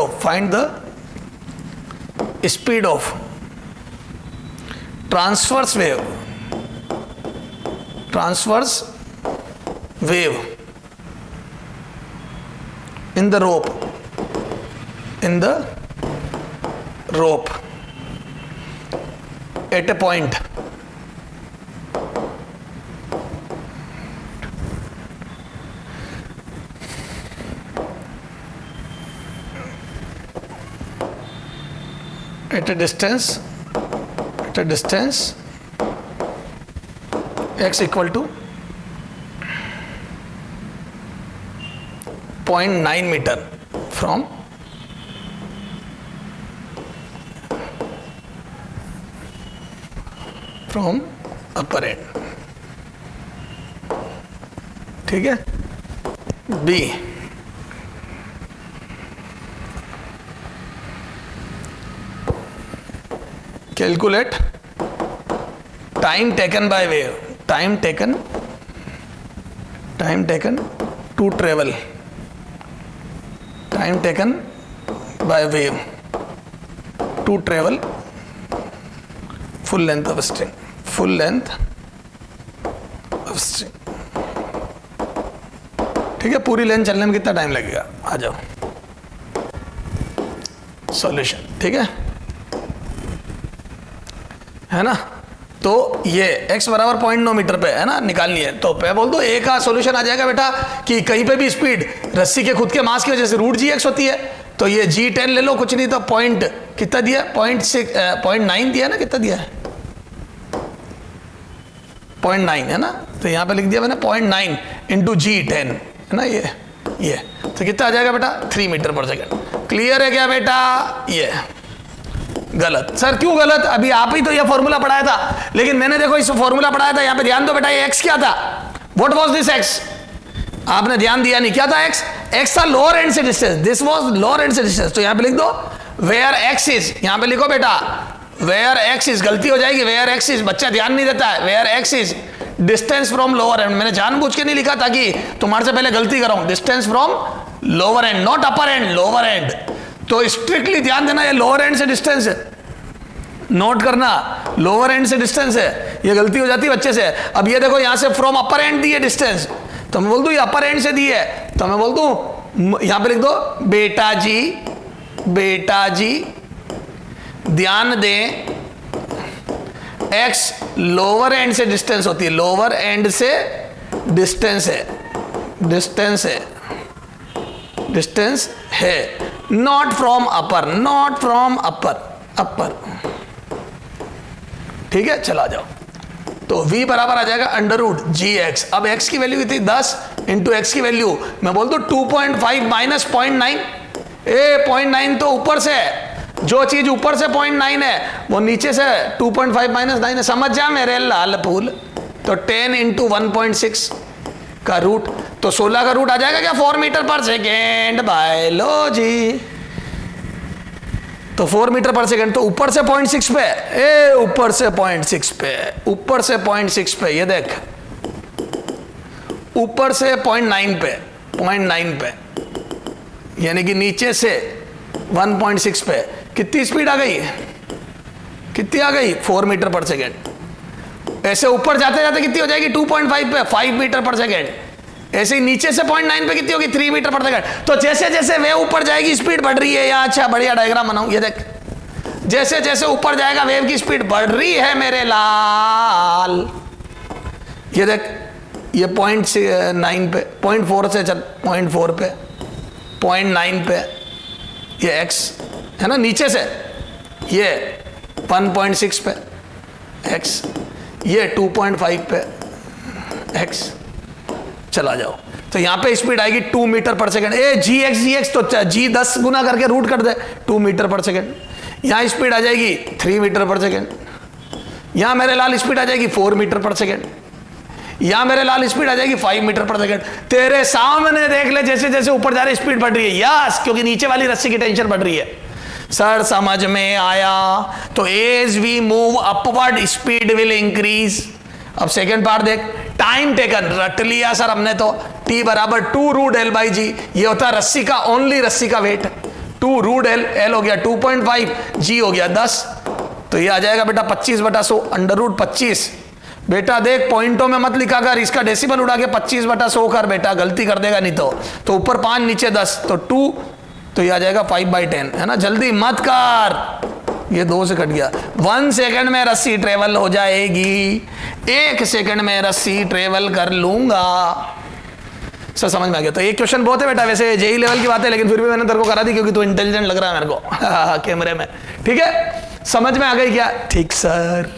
of transverse wave in the rope at a point at a distance x equal to 0.9 meter from upper end। ठीक है, B calculate time taken by wave, time taken to travel, time taken by wave to travel full length of string, ठीक है। पूरी length चलने में कितना time लगेगा, आ जाओ सॉल्यूशन, ठीक है ना। तो ये x बराबर 0.9 मीटर पे है ना, निकालनी है। तो मैं बोल दो ए का सॉल्यूशन आ जाएगा बेटा कि कहीं पे भी स्पीड रस्सी के खुद के मास की वजह से √gx होती है, तो ये g10 ले लो, कुछ नहीं तो पॉइंट कितना दिया, 0.9 दिया ना, कितना दिया है 0.9 है ना, तो यहाँ पे लिख दिया मैंने 0.9 इंटू g10 है ना, ये तो कितना आ जाएगा बेटा 3 मीटर पर सेकेंड। क्लियर है क्या बेटा? ये गलत। सर क्यों गलत? अभी आप ही तो ये फॉर्मूला पढ़ाया था, लेकिन मैंने देखो इस फॉर्मूला पढ़ाया था, यहाँ पे ध्यान दो बेटा, ये x क्या था, व्हाट वाज दिस x, आपने ध्यान दिया नहीं, क्या था x था लोअर एंड से distance, this was lower end से डिस्टेंस, तो यहाँ पे लिख दो वेयर x इज, यहाँ पे लिखो बेटा वेयर x इज, गलती हो जाएगी, वेयर x इज, बच्चा ध्यान नहीं देता है, where x is distance from lower end, मैंने जानबूझ के नहीं लिखा ताकि तुम्हारे से पहले गलती कराऊं, distance from lower end, not upper end, lower end. तो स्ट्रिक्टली ध्यान देना, ये लोअर एंड से डिस्टेंस है, नोट करना, लोअर एंड से डिस्टेंस है, ये गलती हो जाती है बच्चे से। अब ये देखो यहां से फ्रॉम अपर एंड दी है डिस्टेंस, तो मैं बोल दूं ये अपर एंड से दी है, तो मैं बोल दूं यहां पे लिख दो बेटा जी ध्यान दें, x लोअर एंड से डिस्टेंस होती है, लोअर एंड से डिस्टेंस है, डिस्टेंस है, not from upper, not from upper, upper. ठीक है, चला जाओ। तो v बराबर आ जाएगा अंडर रूट जी एक्स। अब x की वैल्यू थी 10 इंटू एक्स की वैल्यू मैं बोल दू 2.5 माइनस 0.9। 0.9 तो ऊपर से है, जो चीज ऊपर से 0.9 है वो नीचे से 2.5 माइनस 9 है। समझ जा मेरे लाल फूल। तो 10 इंटू 1.6 का रूट, तो 16 का रूट आ जाएगा क्या 4 मीटर पर सेकेंड। बायोलॉजी। तो 4 मीटर पर सेकेंड, तो ऊपर से 0.6 पे, ऊपर से 0.6 पे, ऊपर से 0.6 पे, ये देख ऊपर से 0.9 पे, 0.9 पे, यानी कि नीचे से 1.6 पे कितनी स्पीड आ गई, कितनी आ गई 4 मीटर पर सेकेंड। ऐसे ऊपर जाते जाते कितनी हो जाएगी 2.5 पे 5 मीटर पर सेकेंड। ऐसे ही नीचे से 0.9 पे कितनी होगी 3 मीटर पर सेकंड। तो जैसे जैसे वेव ऊपर जाएगी स्पीड बढ़ रही है। यहाँ अच्छा बढ़िया डायग्राम बनाऊं, ये देख जैसे जैसे ऊपर जाएगा वेव की स्पीड बढ़ रही है मेरे लाल। ये देख ये 0.9 पे, 0.4 से चल 0.4 पे, 0.9 पे, ये x है ना, नीचे से ये 1.6 पे x, ये 2.5 पे x। चला जाओ, तो यहां पे स्पीड आएगी 2 मीटर पर सेकंड। जी एक्स तो जी 10 गुना करके रूट कर दे 2 मीटर पर सेकंड। यहां स्पीड आ जाएगी 3 मीटर पर सेकंड। यहां मेरे लाल स्पीड आ जाएगी 4 मीटर पर सेकंड। यहां मेरे लाल स्पीड आ जाएगी 5 मीटर पर सेकंड। तेरे सामने देख ले जैसे जैसे ऊपर जा रही स्पीड बढ़ रही है। यस, क्योंकि नीचे वाली रस्सी की टेंशन बढ़ रही है। सर समझ में आया? तो as we move upward speed will increase. अब सेकंड पार्ट देख, टाइम टेकन रट लिया सर हमने तो। T बराबर 2 रूट एल बाई जी, ये होता है रस्सी का, ओनली रस्सी का वेट। 2 रूट एल, एल हो गया 2.5, जी हो गया 10, तो ये आ जाएगा बेटा 25/100 अंडर रूट 25। बेटा देख पॉइंटों में मत लिखा कर, इसका डेसिमल उड़ा के 25/100 कर बेटा, गलती कर देगा नहीं तो ऊपर 5 नीचे 10, तो 2, तो ये आ जाएगा 5/10 है ना। जल्दी मत कर, ये 2 से कट गया। 1 सेकंड में रस्सी ट्रेवल हो जाएगी, 1 सेकंड में रस्सी ट्रेवल कर लूंगा। सर समझ में आ गया? तो एक क्वेश्चन बहुत है बेटा, वैसे जेई लेवल की बात है, लेकिन फिर भी मैंने तेरे को करा दी क्योंकि तू इंटेलिजेंट लग रहा है मेरे को कैमरे में। ठीक है, समझ में आ गई क्या? ठीक सर।